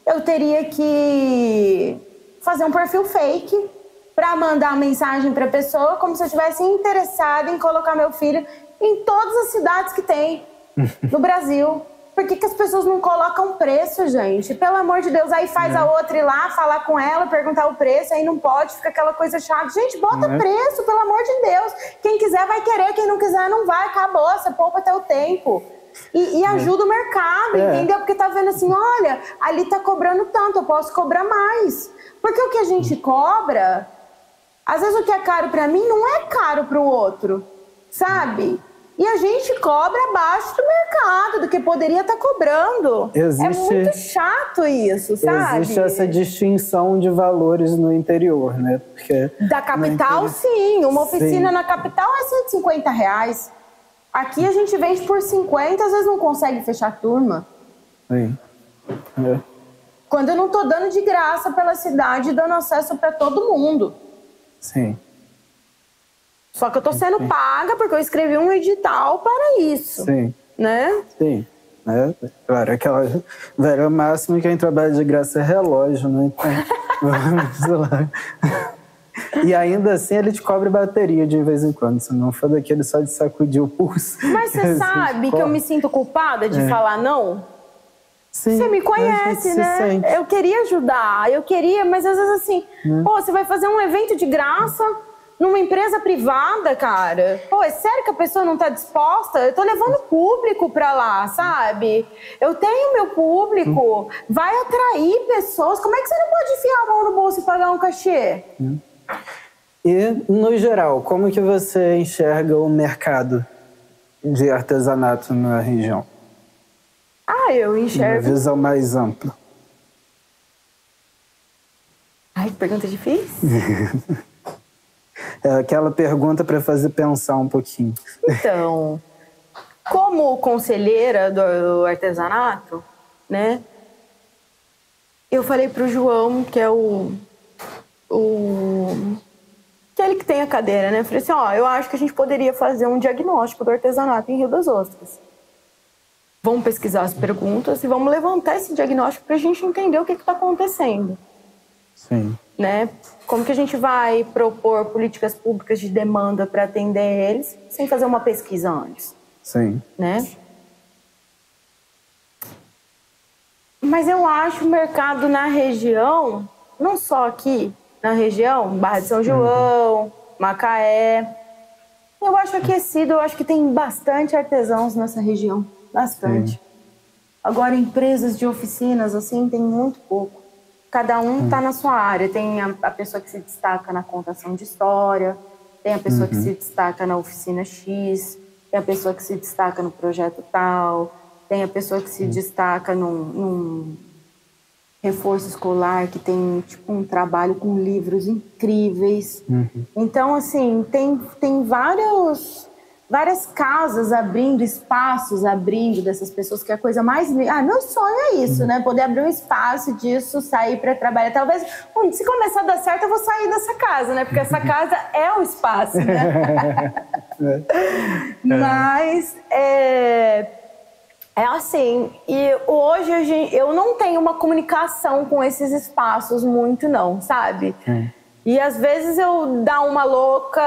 eu teria que fazer um perfil fake para mandar mensagem para a pessoa como se eu estivesse interessada em colocar meu filho em todas as cidades que tem no Brasil. Por que as pessoas não colocam preço, gente? Pelo amor de Deus, aí faz a outra ir lá, falar com ela, perguntar o preço, aí não pode, fica aquela coisa chata. Gente, bota preço, pelo amor de Deus. Quem quiser vai querer, quem não quiser não vai, acabou, você poupa até o tempo. E ajuda o mercado, entendeu? Porque tá vendo assim, olha, ali tá cobrando tanto, eu posso cobrar mais. Porque o que a gente cobra... Às vezes o que é caro para mim não é caro para o outro, sabe? E a gente cobra abaixo do mercado, do que poderia estar cobrando. É muito chato isso, sabe? Existe essa distinção de valores no interior, né? Porque da capital, sim. Uma oficina na capital é R$150. Aqui a gente vende por 50, às vezes não consegue fechar turma. Sim. Quando eu não tô dando de graça pela cidade, dando acesso para todo mundo. Sim. Só que eu tô sendo paga porque eu escrevi um edital para isso. Sim. Né? Sim. Claro, aquela velha máxima, quem trabalha de graça é relógio, né? Então, vamos lá. E ainda assim ele te cobre bateria de vez em quando, se não for daquele só de sacudir o pulso. Mas você sabe que eu me sinto culpada de falar não? Sim, você me conhece, né? Eu queria ajudar, mas às vezes assim, pô, você vai fazer um evento de graça numa empresa privada, cara. Pô, é sério que a pessoa não tá disposta? Eu tô levando público pra lá, sabe? Eu tenho meu público, vai atrair pessoas. Como é que você não pode enfiar a mão no bolso e pagar um cachê? E, no geral, como que você enxerga o mercado de artesanato na região? Eu enxergo... Uma visão mais ampla. Ai, que pergunta difícil. É aquela pergunta para fazer pensar um pouquinho. Então, como conselheira do artesanato, né? Eu falei pro João, que é aquele que tem a cadeira, né? Eu falei assim, eu acho que a gente poderia fazer um diagnóstico do artesanato em Rio das Ostras. Vamos pesquisar as perguntas e vamos levantar esse diagnóstico para a gente entender o que está acontecendo. Sim. Né? Como que a gente vai propor políticas públicas de demanda para atender eles sem fazer uma pesquisa antes? Sim. Né? Mas eu acho o mercado na região, não só aqui na região, Barra de São João, Macaé, eu acho aquecido, eu acho que tem bastante artesãos nessa região, bastante. Sim. Agora, empresas de oficinas, assim, tem muito pouco. Cada um está na sua área. Tem a pessoa que se destaca na contação de história, tem a pessoa que se destaca na oficina X, tem a pessoa que se destaca no projeto tal, tem a pessoa que se destaca num reforço escolar, que tem tipo um trabalho com livros incríveis. Então, assim, tem várias casas abrindo, espaços abrindo dessas pessoas, que é a coisa mais... meu sonho é isso, né? Poder abrir um espaço disso, sair para trabalhar. Talvez, se começar a dar certo, eu vou sair dessa casa, né? Porque essa casa é o espaço, né? Mas, é assim, e hoje eu não tenho uma comunicação com esses espaços muito não, sabe? E às vezes eu dá uma louca,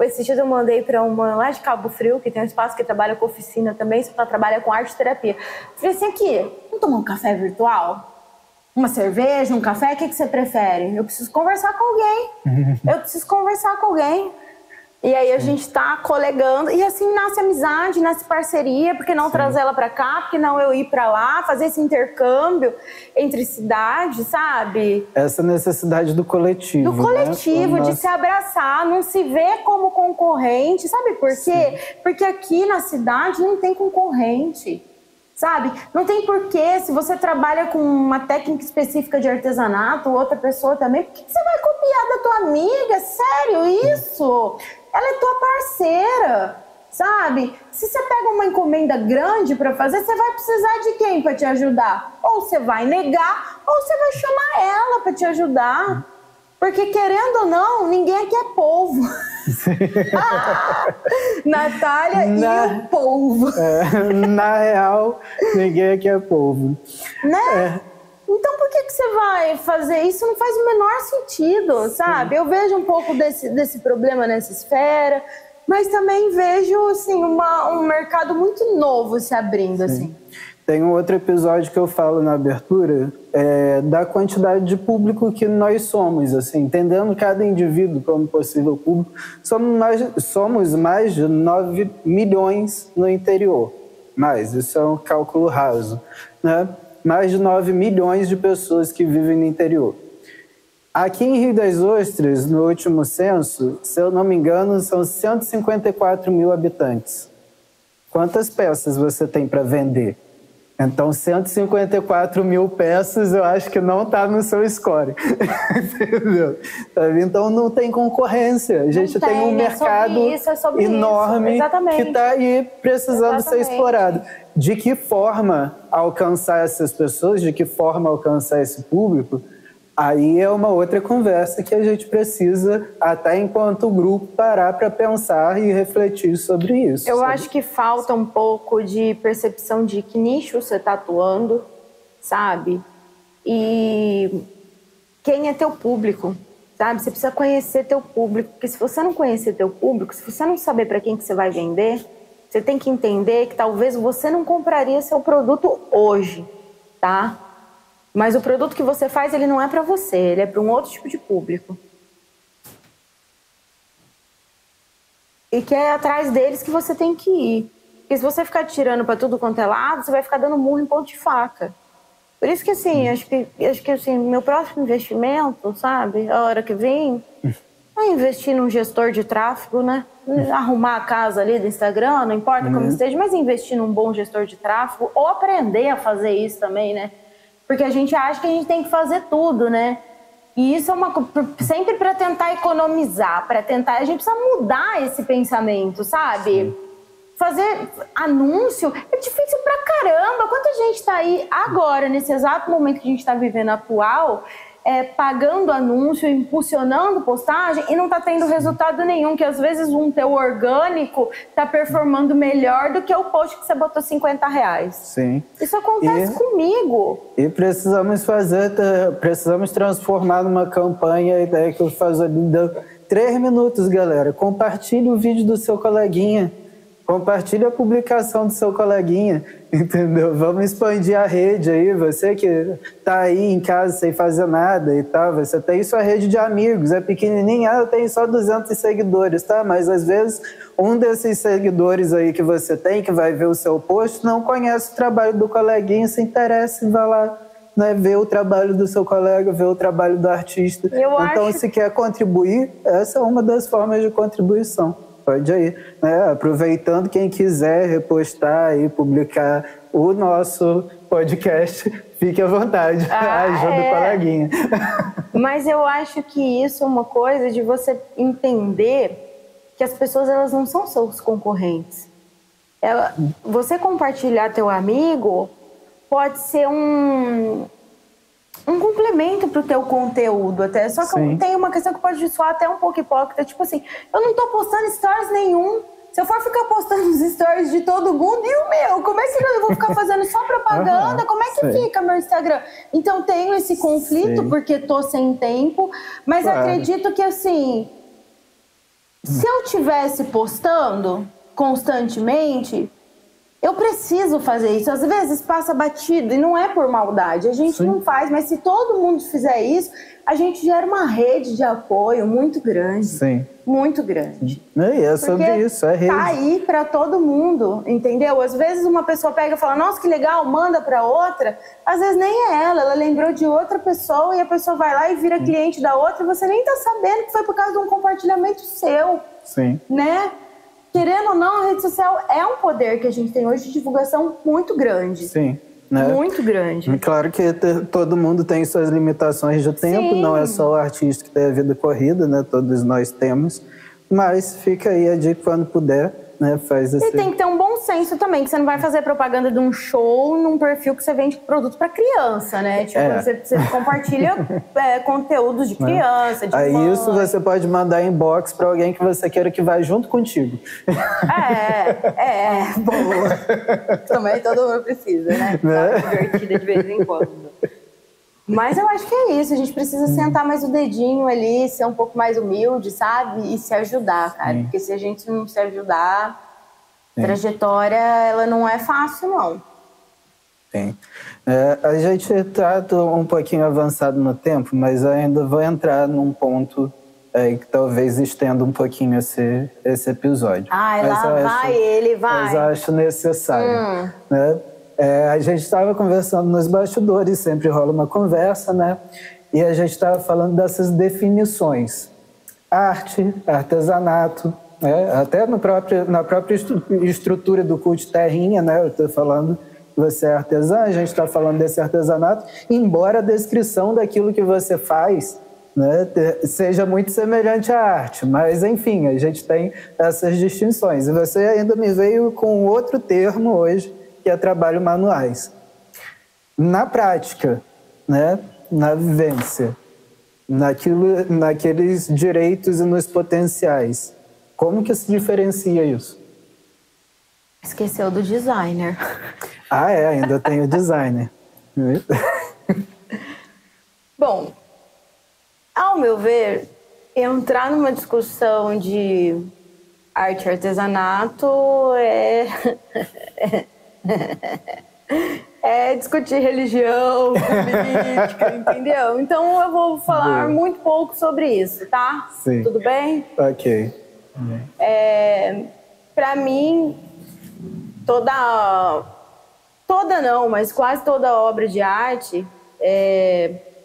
esses dias eu mandei para uma lá de Cabo Frio, que tem um espaço que trabalha com oficina também, só trabalha com arte terapia. Falei assim, aqui, vamos tomar um café virtual? Uma cerveja, um café, o que você prefere? Eu preciso conversar com alguém. E aí a gente tá colegando, e assim nasce amizade, nasce parceria, porque não trazer ela pra cá, porque não eu ir pra lá, fazer esse intercâmbio entre cidades, sabe? Essa necessidade do coletivo. Do coletivo, né? De se abraçar, não se ver como concorrente, sabe por quê? Porque aqui na cidade não tem concorrente, sabe? Não tem porquê, se você trabalha com uma técnica específica de artesanato, outra pessoa também, por que você vai copiar da tua amiga? Sério isso? Ela é tua parceira, sabe? Se você pega uma encomenda grande para fazer, você vai precisar de quem para te ajudar? Ou você vai negar, ou você vai chamar ela para te ajudar. Porque, querendo ou não, ninguém aqui é polvo. Natália e o polvo. Na real, ninguém aqui é polvo. Né? Então, por que você vai fazer isso? Não faz o menor sentido, sabe? Eu vejo um pouco desse problema nessa esfera, mas também vejo, assim, um mercado muito novo se abrindo, assim. Tem um outro episódio que eu falo na abertura, da quantidade de público que nós somos, assim, entendendo cada indivíduo como possível público. Somos mais de 9 milhões no interior. Isso é um cálculo raso, né? Mais de 9 milhões de pessoas que vivem no interior. Aqui em Rio das Ostras, no último censo, se eu não me engano, são 154 mil habitantes. Quantas peças você tem para vender? Então, 154 mil peças, eu acho que não está no seu score. Entendeu? Então, não tem concorrência. A gente tem um mercado enorme que está aí precisando ser explorado. De que forma alcançar essas pessoas, de que forma alcançar esse público, aí é uma outra conversa que a gente precisa, até enquanto grupo, parar para pensar e refletir sobre isso. Eu acho que falta um pouco de percepção de que nicho você está atuando, sabe? E quem é teu público, sabe? Você precisa conhecer teu público, porque se você não conhecer teu público, se você não saber para quem que você vai vender, você tem que entender que talvez você não compraria seu produto hoje, tá? Mas o produto que você faz, ele não é para você, ele é para um outro tipo de público. E que é atrás deles que você tem que ir. Porque se você ficar tirando para tudo quanto é lado, você vai ficar dando murro em ponto de faca. Por isso que, assim, acho que assim, meu próximo investimento, sabe, a hora que vem, investir num gestor de tráfego, né? Arrumar a casa ali do Instagram, não importa como esteja, mas investir num bom gestor de tráfego ou aprender a fazer isso também, né? Porque a gente acha que a gente tem que fazer tudo, né? E isso é sempre para tentar economizar, a gente precisa mudar esse pensamento, sabe? Fazer anúncio é difícil pra caramba. Quanta gente tá aí agora, nesse exato momento que a gente tá vivendo atual, pagando anúncio, impulsionando postagem e não tá tendo resultado nenhum, que às vezes um teu orgânico tá performando melhor do que o post que você botou R$50. Sim. Isso acontece comigo. E precisamos transformar numa campanha a ideia que eu faço ali de 3 minutos, galera. Compartilhe o vídeo do seu coleguinha. Compartilhe a publicação do seu coleguinha, entendeu? Vamos expandir a rede aí, você que tá aí em casa sem fazer nada e tal, você tem sua rede de amigos, é pequenininha, tem só 200 seguidores, tá? Mas às vezes um desses seguidores aí que você tem, que vai ver o seu post, não conhece o trabalho do coleguinha, se interessa e vai lá, né, ver o trabalho do seu colega, ver o trabalho do artista. Então, se quer contribuir, essa é uma das formas de contribuição. Pode ir, né? Aproveitando, quem quiser repostar e publicar o nosso podcast, fique à vontade, ajuda o coleguinha. Mas eu acho que isso é uma coisa de você entender que as pessoas, elas não são seus concorrentes. Você compartilhar teu amigo pode ser um complemento pro teu conteúdo até. Só que tem uma questão que pode soar até um pouco hipócrita. Tipo assim, eu não tô postando stories nenhum. Se eu for ficar postando os stories de todo mundo, e o meu? Como é que eu vou ficar fazendo só propaganda? Como é que fica meu Instagram? Então tenho esse conflito porque tô sem tempo. Mas acredito que assim, se eu tivesse postando constantemente, eu preciso fazer isso. Às vezes passa batido e não é por maldade. A gente não faz, mas se todo mundo fizer isso, a gente gera uma rede de apoio muito grande. Sim. Muito grande. E é sobre isso, é rede. Tá aí pra todo mundo, entendeu? Às vezes uma pessoa pega e fala, nossa, que legal, manda pra outra. Às vezes nem é ela lembrou de outra pessoa e a pessoa vai lá e vira cliente da outra e você nem tá sabendo que foi por causa de um compartilhamento seu. Sim. Né? Querendo ou não, a rede social é um poder que a gente tem hoje de divulgação muito grande. Sim. Né? Muito grande. Claro que todo mundo tem suas limitações de tempo, não é só o artista que tem a vida corrida, né? Todos nós temos. Mas fica aí a dica quando puder, né? Faz assim. E tem que ter um bom senso também, que você não vai fazer propaganda de um show num perfil que você vende produto para criança, né? Tipo, você compartilha conteúdos de criança, de aí mãe. Isso você pode mandar inbox para alguém que você queira que vá junto contigo. Boa. Também todo mundo precisa, né? Tá divertida de vez em quando. Mas eu acho que é isso, a gente precisa sentar mais o dedinho ali, ser um pouco mais humilde, sabe? E se ajudar, cara. Porque se a gente não se ajudar, a trajetória, ela não é fácil, não. Sim. A gente está um pouquinho avançado no tempo, mas ainda vou entrar num ponto que talvez estenda um pouquinho esse episódio. Mas eu acho necessário, né? A gente estava conversando nos bastidores, sempre rola uma conversa, né? E a gente estava falando dessas definições. Arte, artesanato, né? Até na própria estrutura do Cult Terrinha, né? Eu estou falando que você é artesã, a gente está falando desse artesanato, embora a descrição daquilo que você faz, né, seja muito semelhante à arte, mas enfim, a gente tem essas distinções. E você ainda me veio com outro termo hoje, que é trabalho manuais. Na prática, né, na vivência, naqueles direitos e nos potenciais, como que se diferencia isso? Esqueceu do designer. Ainda tem o designer. Bom, ao meu ver, entrar numa discussão de arte e artesanato é discutir religião, política, entendeu? Então eu vou falar muito pouco sobre isso, tá? Sim. Tudo bem? Ok. Pra mim, mas quase toda obra de arte,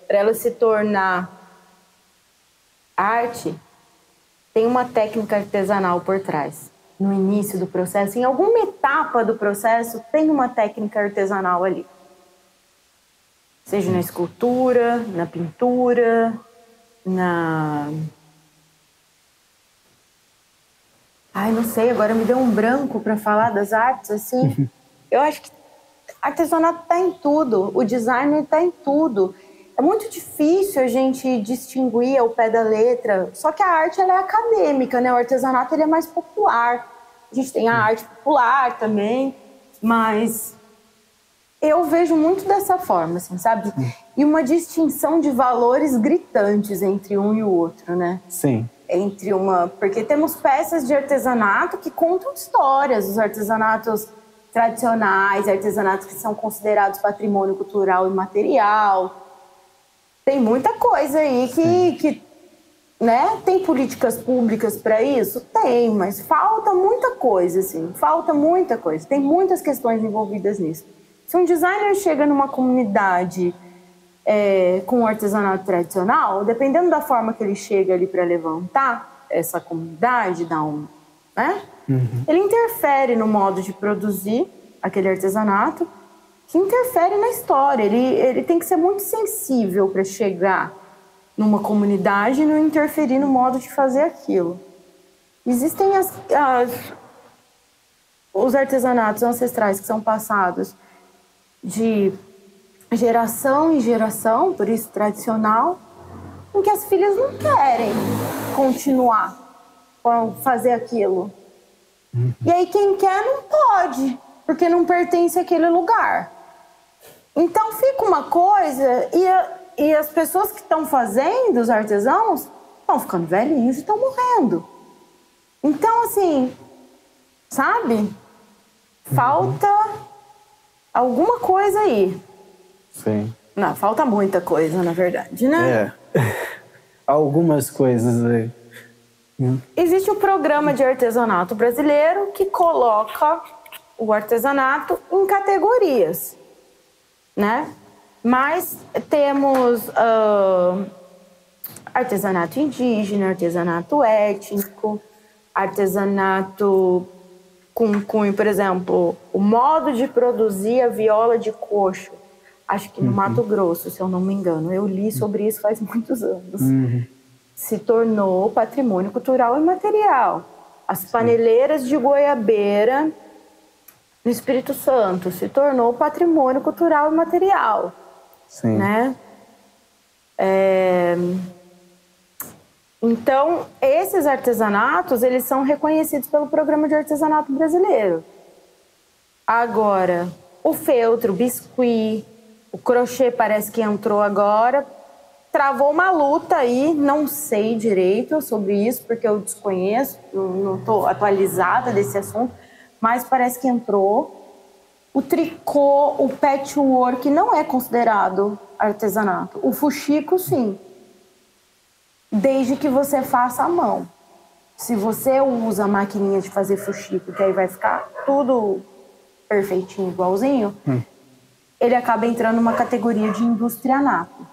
para ela se tornar arte, tem uma técnica artesanal por trás. No início do processo, em alguma etapa do processo, tem uma técnica artesanal ali. Seja na escultura, na pintura, Ai, não sei, agora me deu um branco para falar das artes, assim. Eu acho que artesanato está em tudo, o designer está em tudo. É muito difícil a gente distinguir ao pé da letra, só que a arte ela é acadêmica, né? O artesanato ele é mais popular. A gente tem a arte popular também, mas eu vejo muito dessa forma, assim, sabe? E uma distinção de valores gritantes entre um e o outro, né? Sim. Porque temos peças de artesanato que contam histórias, os artesanatos tradicionais, artesanatos que são considerados patrimônio cultural e material. Tem muita coisa aí que né? Tem políticas públicas para isso? Tem, mas falta muita coisa, assim. Falta muita coisa. Tem muitas questões envolvidas nisso. Se um designer chega numa comunidade com um artesanato tradicional, dependendo da forma que ele chega ali para levantar essa comunidade, né? Ele interfere no modo de produzir aquele artesanato, que interfere na história. Ele tem que ser muito sensível para chegar numa comunidade e não interferir no modo de fazer aquilo. Existem os artesanatos ancestrais que são passados de geração em geração, por isso tradicional, em que as filhas não querem continuar a fazer aquilo. E aí quem quer não pode, porque não pertence àquele lugar. Então fica uma coisa, e as pessoas que estão fazendo, os artesãos, estão ficando velhinhos e estão morrendo. Então, assim, sabe? Falta alguma coisa aí. Sim. Não, falta muita coisa, na verdade, né? Algumas coisas aí. Existe o Programa de Artesanato Brasileiro que coloca o artesanato em categorias, né? Mas temos artesanato indígena, artesanato étnico, artesanato com cunho, por exemplo, o modo de produzir a viola de coxo, acho que no Mato Grosso, se eu não me engano. Eu li sobre isso faz muitos anos. Se tornou patrimônio cultural e material. As paneleiras de goiabeira no Espírito Santo se tornou patrimônio cultural e material. Sim. Né? Então, esses artesanatos, eles são reconhecidos pelo Programa de Artesanato Brasileiro. Agora, o feltro, o biscuit, o crochê parece que entrou agora. Travou uma luta aí, não sei direito sobre isso, porque eu desconheço, não estou atualizada desse assunto, mas parece que entrou. O tricô, o patchwork não é considerado artesanato. O fuxico, sim. Desde que você faça à mão. Se você usa a maquininha de fazer fuxico, que aí vai ficar tudo perfeitinho, igualzinho, ele acaba entrando numa categoria de industrianato.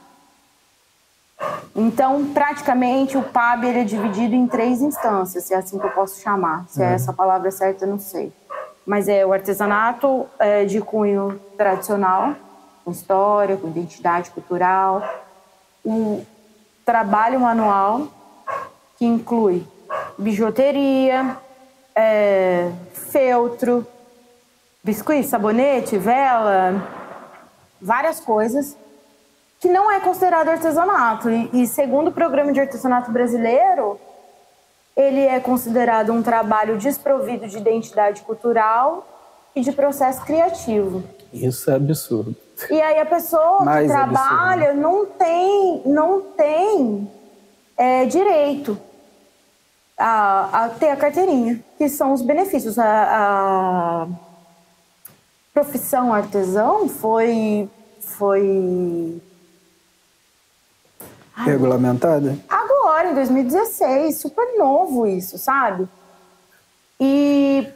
Então, praticamente, o PAB ele é dividido em 3 instâncias, se é assim que eu posso chamar. Se é essa palavra certa, eu não sei. Mas é o artesanato de cunho tradicional, com história, com identidade cultural. O trabalho manual, que inclui bijuteria, feltro, biscuit, sabonete, vela, várias coisas, que não é considerado artesanato. E segundo o Programa de Artesanato Brasileiro, ele é considerado um trabalho desprovido de identidade cultural e de processo criativo. Isso é absurdo. E aí a pessoa que trabalha não tem direito a ter a carteirinha, que são os benefícios. A profissão artesão foi regulamentada? Agora, em 2016, super novo isso, sabe? E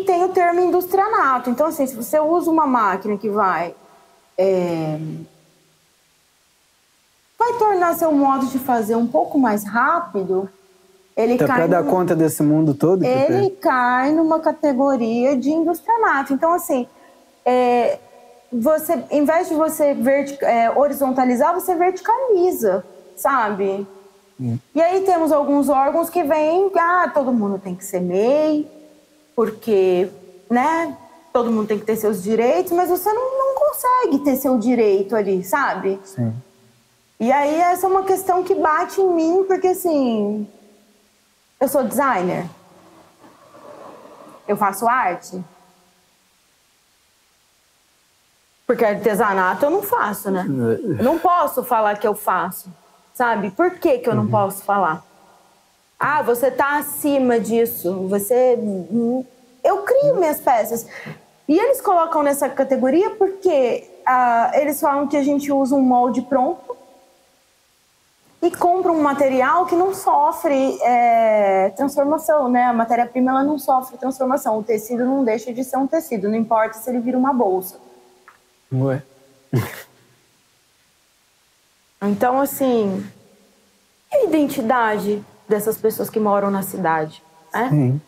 tem o termo industrianato. Então, assim, se você usa uma máquina que vai tornar seu modo de fazer um pouco mais rápido, Ele Até para dar conta desse mundo todo? Ele cai numa categoria de industrianato. Então, assim, você, em vez de você horizontalizar, você verticaliza, sabe? E aí temos alguns órgãos que vêm, todo mundo tem que ser MEI, porque, né, todo mundo tem que ter seus direitos, mas você não consegue ter seu direito ali, sabe? Sim. E aí essa é uma questão que bate em mim, porque assim, eu sou designer, eu faço arte, porque artesanato eu não faço, né? Eu não posso falar que eu faço, sabe? Por que que eu não posso falar? Você tá acima disso, eu crio minhas peças. E eles colocam nessa categoria porque eles falam que a gente usa um molde pronto e compra um material que não sofre transformação, né? A matéria-prima ela não sofre transformação. O tecido não deixa de ser um tecido, não importa se ele vira uma bolsa. Ué. Então, assim, e a identidade dessas pessoas que moram na cidade?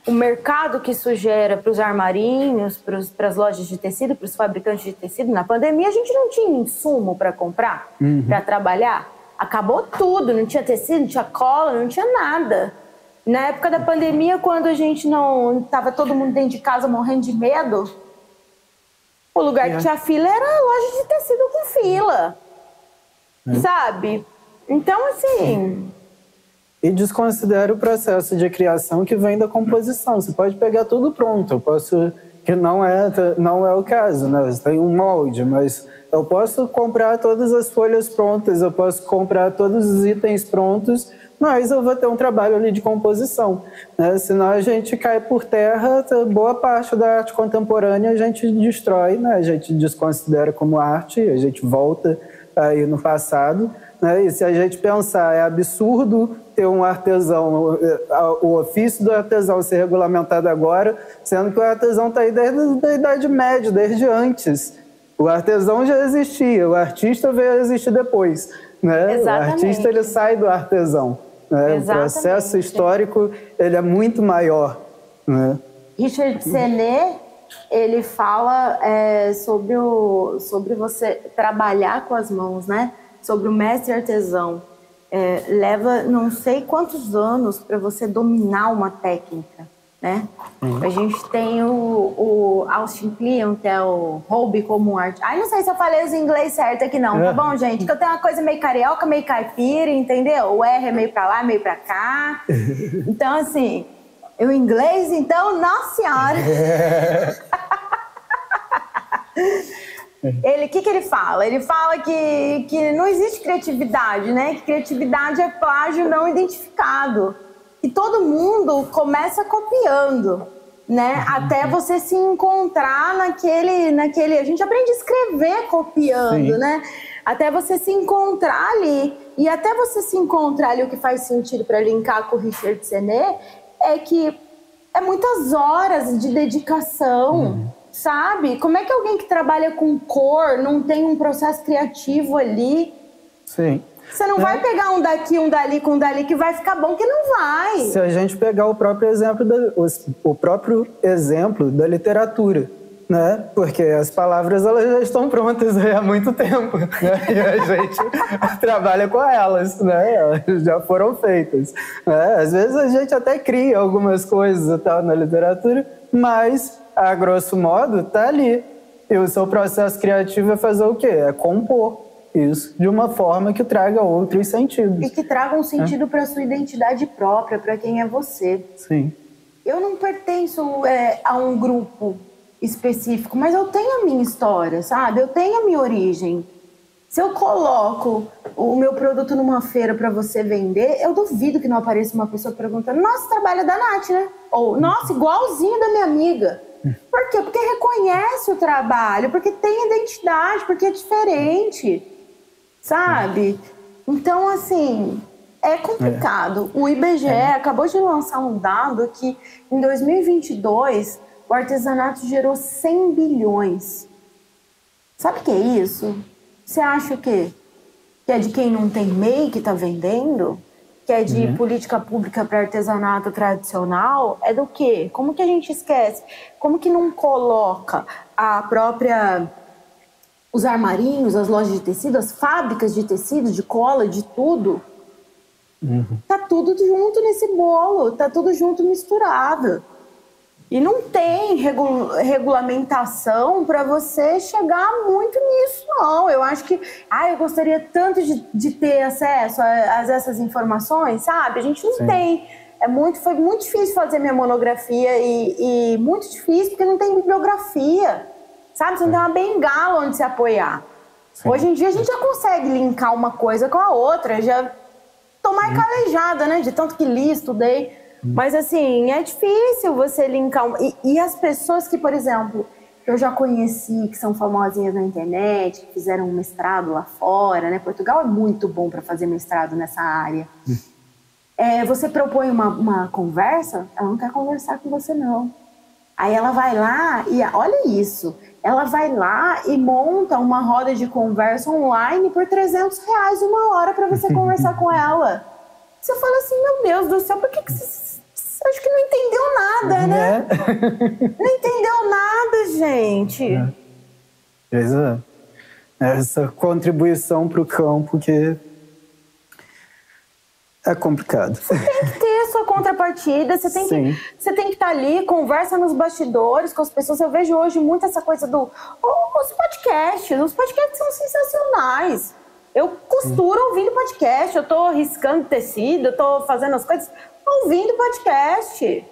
O mercado que isso gera para os armarinhos, para as lojas de tecido, para os fabricantes de tecido. Na pandemia, a gente não tinha insumo para comprar, para trabalhar. Acabou tudo, não tinha tecido, não tinha cola, não tinha nada. Na época da pandemia, quando a gente não estava todo mundo dentro de casa morrendo de medo, o lugar que tinha fila era a loja de tecido com fila, sabe? Então, assim... E desconsidera o processo de criação que vem da composição. Você pode pegar tudo pronto, que não é o caso, né? Você tem um molde, mas eu posso comprar todas as folhas prontas, eu posso comprar todos os itens prontos, mas eu vou ter um trabalho ali de composição, né? Senão a gente cai por terra, boa parte da arte contemporânea a gente destrói, né? A gente desconsidera como arte, a gente volta aí no passado, né? E se a gente pensar, é absurdo ter um artesão, o ofício do artesão ser regulamentado agora, sendo que o artesão está aí desde a Idade Média, desde antes. O artesão já existia, o artista veio a existir depois, né? Exatamente. O artista ele sai do artesão, né? O processo histórico ele é muito maior, né? Richard Senet, ele fala sobre você trabalhar com as mãos, né? Sobre o mestre artesão. Leva não sei quantos anos para você dominar uma técnica, né? A gente tem o Austin Kleon, que é o hobby como arte. Não sei se eu falei os inglês certo aqui não, tá bom, gente? Que eu tenho uma coisa meio carioca, meio caipira, entendeu? O R é meio pra lá, meio pra cá. Então, assim, o inglês, então, nossa senhora! O que ele fala? Ele fala que não existe criatividade, né? Que criatividade é plágio não identificado. E todo mundo começa copiando, né? Até você se encontrar naquele... A gente aprende a escrever copiando, né? Até você se encontrar ali. E até você se encontrar ali, o que faz sentido para linkar com o Richard Senet é que é muitas horas de dedicação. Sabe? Como é que alguém que trabalha com cor não tem um processo criativo ali? Sim. Você não vai pegar um daqui, um dali com um dali que vai ficar bom, que não vai. Se a gente pegar o próprio exemplo da literatura, né? Porque as palavras elas já estão prontas há muito tempo, né? E a gente trabalha com elas, né? Elas já foram feitas, né? Às vezes a gente até cria algumas coisas e tal na literatura, mas a grosso modo tá ali. E o seu processo criativo é fazer o quê? É compor isso de uma forma que traga outros sentidos. E que traga um sentido para a sua identidade própria, para quem é você. Sim. Eu não pertenço a um grupo específico, mas eu tenho a minha história, sabe? Eu tenho a minha origem. Se eu coloco o meu produto numa feira para você vender, eu duvido que não apareça uma pessoa perguntando: nossa, trabalho da Nath, né? Ou, nossa, igualzinho da minha amiga. Por quê? Porque reconhece o trabalho, porque tem identidade, porque é diferente, sabe? Então, assim, é complicado. O IBGE acabou de lançar um dado que, em 2022, o artesanato gerou 100 bilhões. Sabe o que é isso? Você acha o quê? Que é de quem não tem MEI que está vendendo? que é de política pública para artesanato tradicional, é do quê? Como que a gente esquece? Como que não coloca a própria... os armarinhos, as lojas de tecido, as fábricas de tecido, de cola, de tudo? Tá tudo junto nesse bolo, tá tudo junto misturado. E não tem regulamentação para você chegar muito nisso, não. Eu acho que... eu gostaria tanto de ter acesso a essas informações, sabe? A gente não tem. Foi muito difícil fazer minha monografia e muito difícil porque não tem bibliografia, sabe? Você não tem uma bengala onde se apoiar. Hoje em dia a gente já consegue linkar uma coisa com a outra, já tô mais calejada, né? De tanto que li, estudei. Mas, assim, é difícil você linkar... E as pessoas que, por exemplo, eu já conheci, que são famosinhas na internet, que fizeram um mestrado lá fora, né? Portugal é muito bom para fazer mestrado nessa área. Você propõe uma conversa, ela não quer conversar com você, não. Aí ela vai lá e... Olha isso! Ela vai lá e monta uma roda de conversa online por R$300 uma hora para você conversar com ela. Você fala assim, meu Deus do céu, por que você acho que não entendeu nada, né? Não entendeu nada, gente. Pois é. Essa contribuição para o campo que é complicado. Você tem que ter a sua contrapartida, você tem que estar ali, conversa nos bastidores com as pessoas. Eu vejo hoje muito essa coisa os podcasts são sensacionais. Eu costuro ouvindo podcast, eu tô riscando tecido, eu tô fazendo as coisas ouvindo podcast.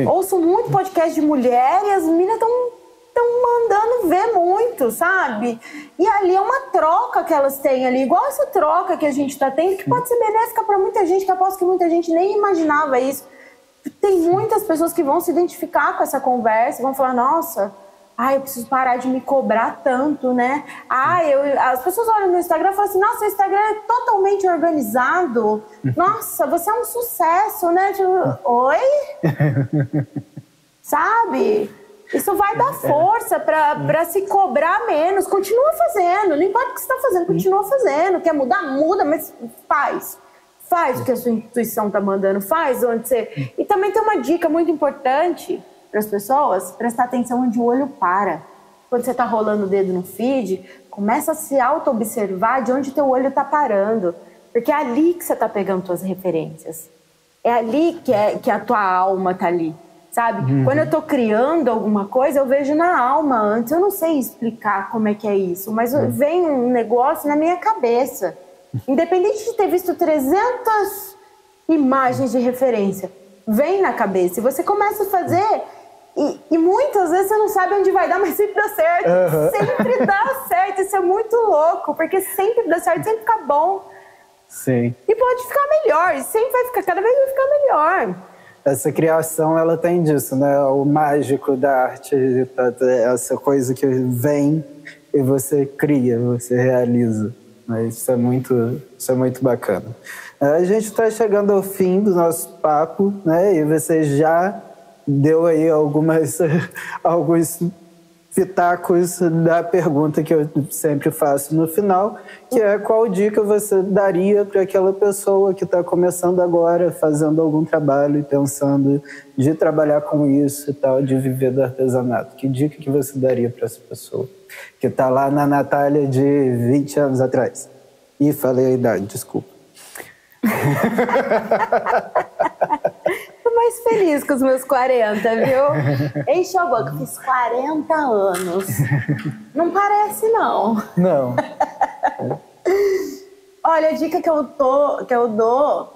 Ouço muito podcast de mulher e as meninas estão mandando ver muito, sabe? E ali é uma troca que elas têm ali, igual essa troca que a gente tá tendo, que pode ser benéfica para muita gente, que aposto que muita gente nem imaginava isso. Tem muitas pessoas que vão se identificar com essa conversa, vão falar, nossa... eu preciso parar de me cobrar tanto, né? As pessoas olham no Instagram e falam assim, nossa, o Instagram é totalmente organizado. Nossa, você é um sucesso, né? Tipo, oi? Sabe? Isso vai dar força para se cobrar menos. Continua fazendo, não importa o que você está fazendo, continua fazendo. Quer mudar? Muda, mas faz. Faz o que a sua intuição está mandando, faz onde você... E também tem uma dica muito importante... para as pessoas, prestar atenção onde o olho para. Quando você está rolando o dedo no feed, começa a se auto-observar de onde teu olho está parando. Porque é ali que você está pegando suas referências. É ali que a tua alma está ali, sabe? Quando eu estou criando alguma coisa, eu vejo na alma antes. Eu não sei explicar como é que é isso, mas vem um negócio na minha cabeça. Independente de ter visto 300 imagens de referência, vem na cabeça. E você começa a fazer... E muitas vezes você não sabe onde vai dar, mas sempre dá certo. Sempre dá certo. Isso é muito louco, porque sempre dá certo, sempre fica bom. Sim. E pode ficar melhor. E sempre vai ficar, cada vez vai ficar melhor. Essa criação, ela tem disso, né? O mágico da arte, essa coisa que vem e você cria, você realiza. Isso é muito bacana. A gente está chegando ao fim do nosso papo, né? E você já deu aí alguns pitacos da pergunta que eu sempre faço no final, que é qual dica você daria para aquela pessoa que está começando agora, fazendo algum trabalho e pensando de trabalhar com isso e tal, de viver do artesanato. Que dica que você daria para essa pessoa que está lá na Natália de 20 anos atrás? Ih, falei a idade, desculpa. Tô mais feliz com os meus 40, viu? Enche a boca, fiz 40 anos. Não parece, não. Não. Olha, a dica que eu dou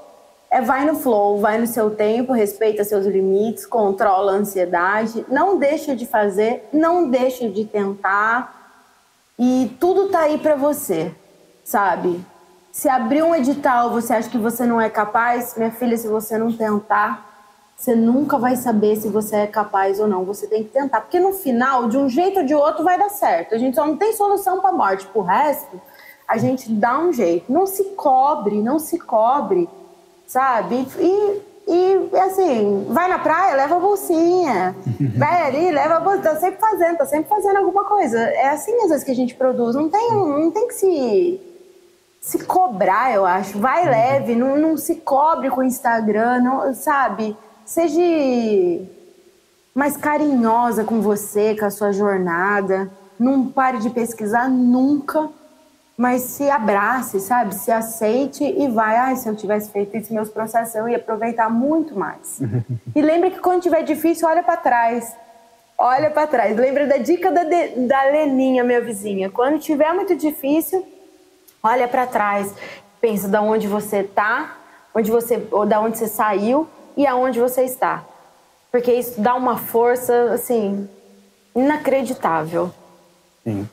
é vai no flow, vai no seu tempo, respeita seus limites, controla a ansiedade, não deixa de fazer, não deixa de tentar e tudo tá aí pra você, sabe? Se abrir um edital, você acha que você não é capaz? Minha filha, se você não tentar, você nunca vai saber se você é capaz ou não. Você tem que tentar, porque no final, de um jeito ou de outro, vai dar certo. A gente só não tem solução pra morte. Pro resto, a gente dá um jeito. Não se cobre, sabe? E assim, vai na praia, leva a bolsinha. Vai ali, leva a bolsinha. Tá sempre fazendo alguma coisa. É assim, às vezes, que a gente produz. Não tem que se cobrar, eu acho. Vai leve, não se cobre com o Instagram, não, sabe? Seja mais carinhosa com você, com a sua jornada. Não pare de pesquisar nunca, mas se abrace, sabe? Se aceite e vai. Ai, se eu tivesse feito isso, meus processos, eu ia aproveitar muito mais. E lembra que quando tiver difícil, olha para trás. Olha para trás. Lembra da dica da Leninha, minha vizinha. Quando tiver muito difícil, olha para trás. Pensa de onde você tá, ou da onde você saiu e aonde você está. Porque isso dá uma força, assim, inacreditável. Sim.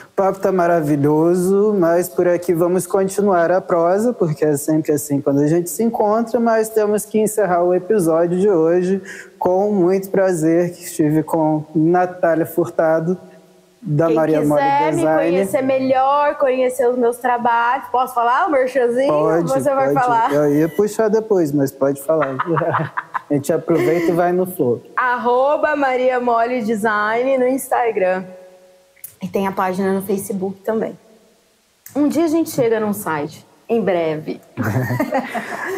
O papo tá maravilhoso, mas por aqui vamos continuar a prosa, porque é sempre assim quando a gente se encontra, mas temos que encerrar o episódio de hoje com muito prazer, que estive com Natália Furtado, da Maria Mole Design. Quem quiser me conhecer melhor, conhecer os meus trabalhos, posso falar o merchanzinho? Pode, você vai falar? Eu ia puxar depois, mas pode falar. A gente aproveita e vai no flow. @Maria Mole Design no Instagram. E tem a página no Facebook também. Um dia a gente chega num site. Em breve.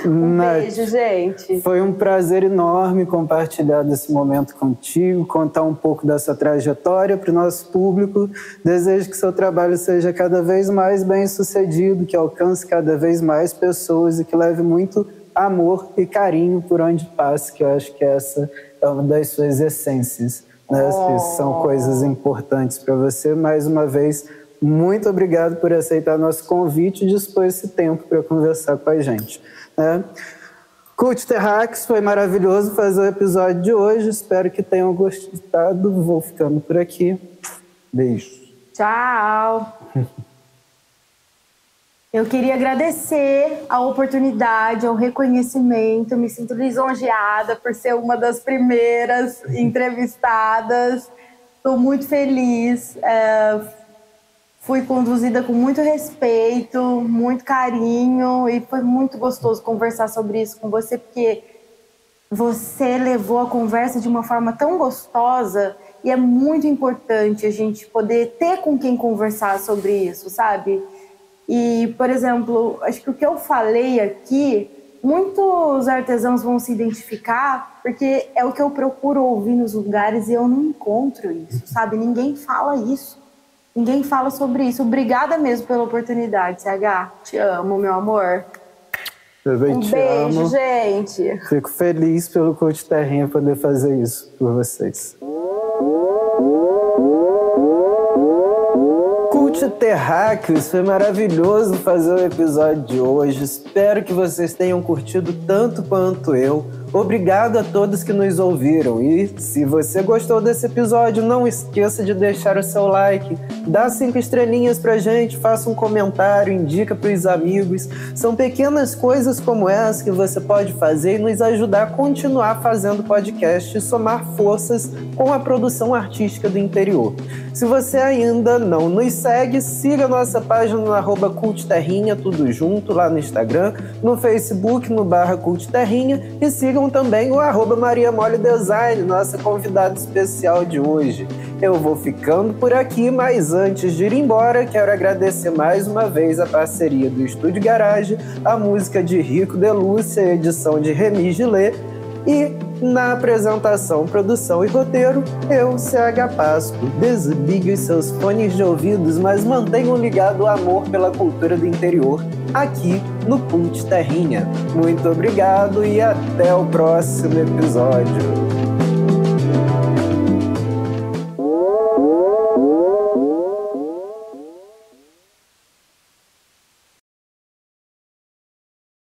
Beijo, gente. Foi um prazer enorme compartilhar desse momento contigo, contar um pouco dessa trajetória para o nosso público. Desejo que seu trabalho seja cada vez mais bem-sucedido, que alcance cada vez mais pessoas e que leve muito amor e carinho por onde passe, que eu acho que essa é uma das suas essências, né? São coisas importantes para você. Mais uma vez, muito obrigado por aceitar nosso convite e dispor esse tempo para conversar com a gente, né? Cult Terráqueos, foi maravilhoso fazer o episódio de hoje. Espero que tenham gostado. Vou ficando por aqui. Beijo. Tchau. Eu queria agradecer a oportunidade, o reconhecimento. Me sinto lisonjeada por ser uma das primeiras entrevistadas. Estou muito feliz. Fui conduzida com muito respeito, muito carinho e foi muito gostoso conversar sobre isso com você, porque você levou a conversa de uma forma tão gostosa e é muito importante a gente poder ter com quem conversar sobre isso, sabe? E, por exemplo, acho que o que eu falei aqui, muitos artesãos vão se identificar porque é o que eu procuro ouvir nos lugares e eu não encontro isso, sabe? Ninguém fala isso. Ninguém fala sobre isso. Obrigada mesmo pela oportunidade, CH. Te amo, meu amor. Um beijo, gente. Fico feliz pelo Cult Terrinha poder fazer isso por vocês. Cult Terráqueos, foi maravilhoso fazer o episódio de hoje. Espero que vocês tenham curtido tanto quanto eu. Obrigado a todos que nos ouviram. E se você gostou desse episódio, não esqueça de deixar o seu like, dá 5 estrelinhas pra gente, faça um comentário, indica pros amigos. São pequenas coisas como essa que você pode fazer e nos ajudar a continuar fazendo podcast e somar forças com a produção artística do interior. Se você ainda não nos segue, siga nossa página no @cultterrinha, tudo junto, lá no Instagram, no Facebook, no /cultterrinha, e sigam também o @Maria Mole Design, nossa convidada especial de hoje. Eu vou ficando por aqui, mas antes de ir embora, quero agradecer mais uma vez a parceria do Estúdio Garage, a música de Rico de Lúcia, a edição de Remy Gillet, e na apresentação, produção e roteiro, eu, CH Pasco. Desligue os seus fones de ouvidos, mas mantenham ligado o amor pela cultura do interior, aqui no Cult Terrinha. Muito obrigado e até o próximo episódio.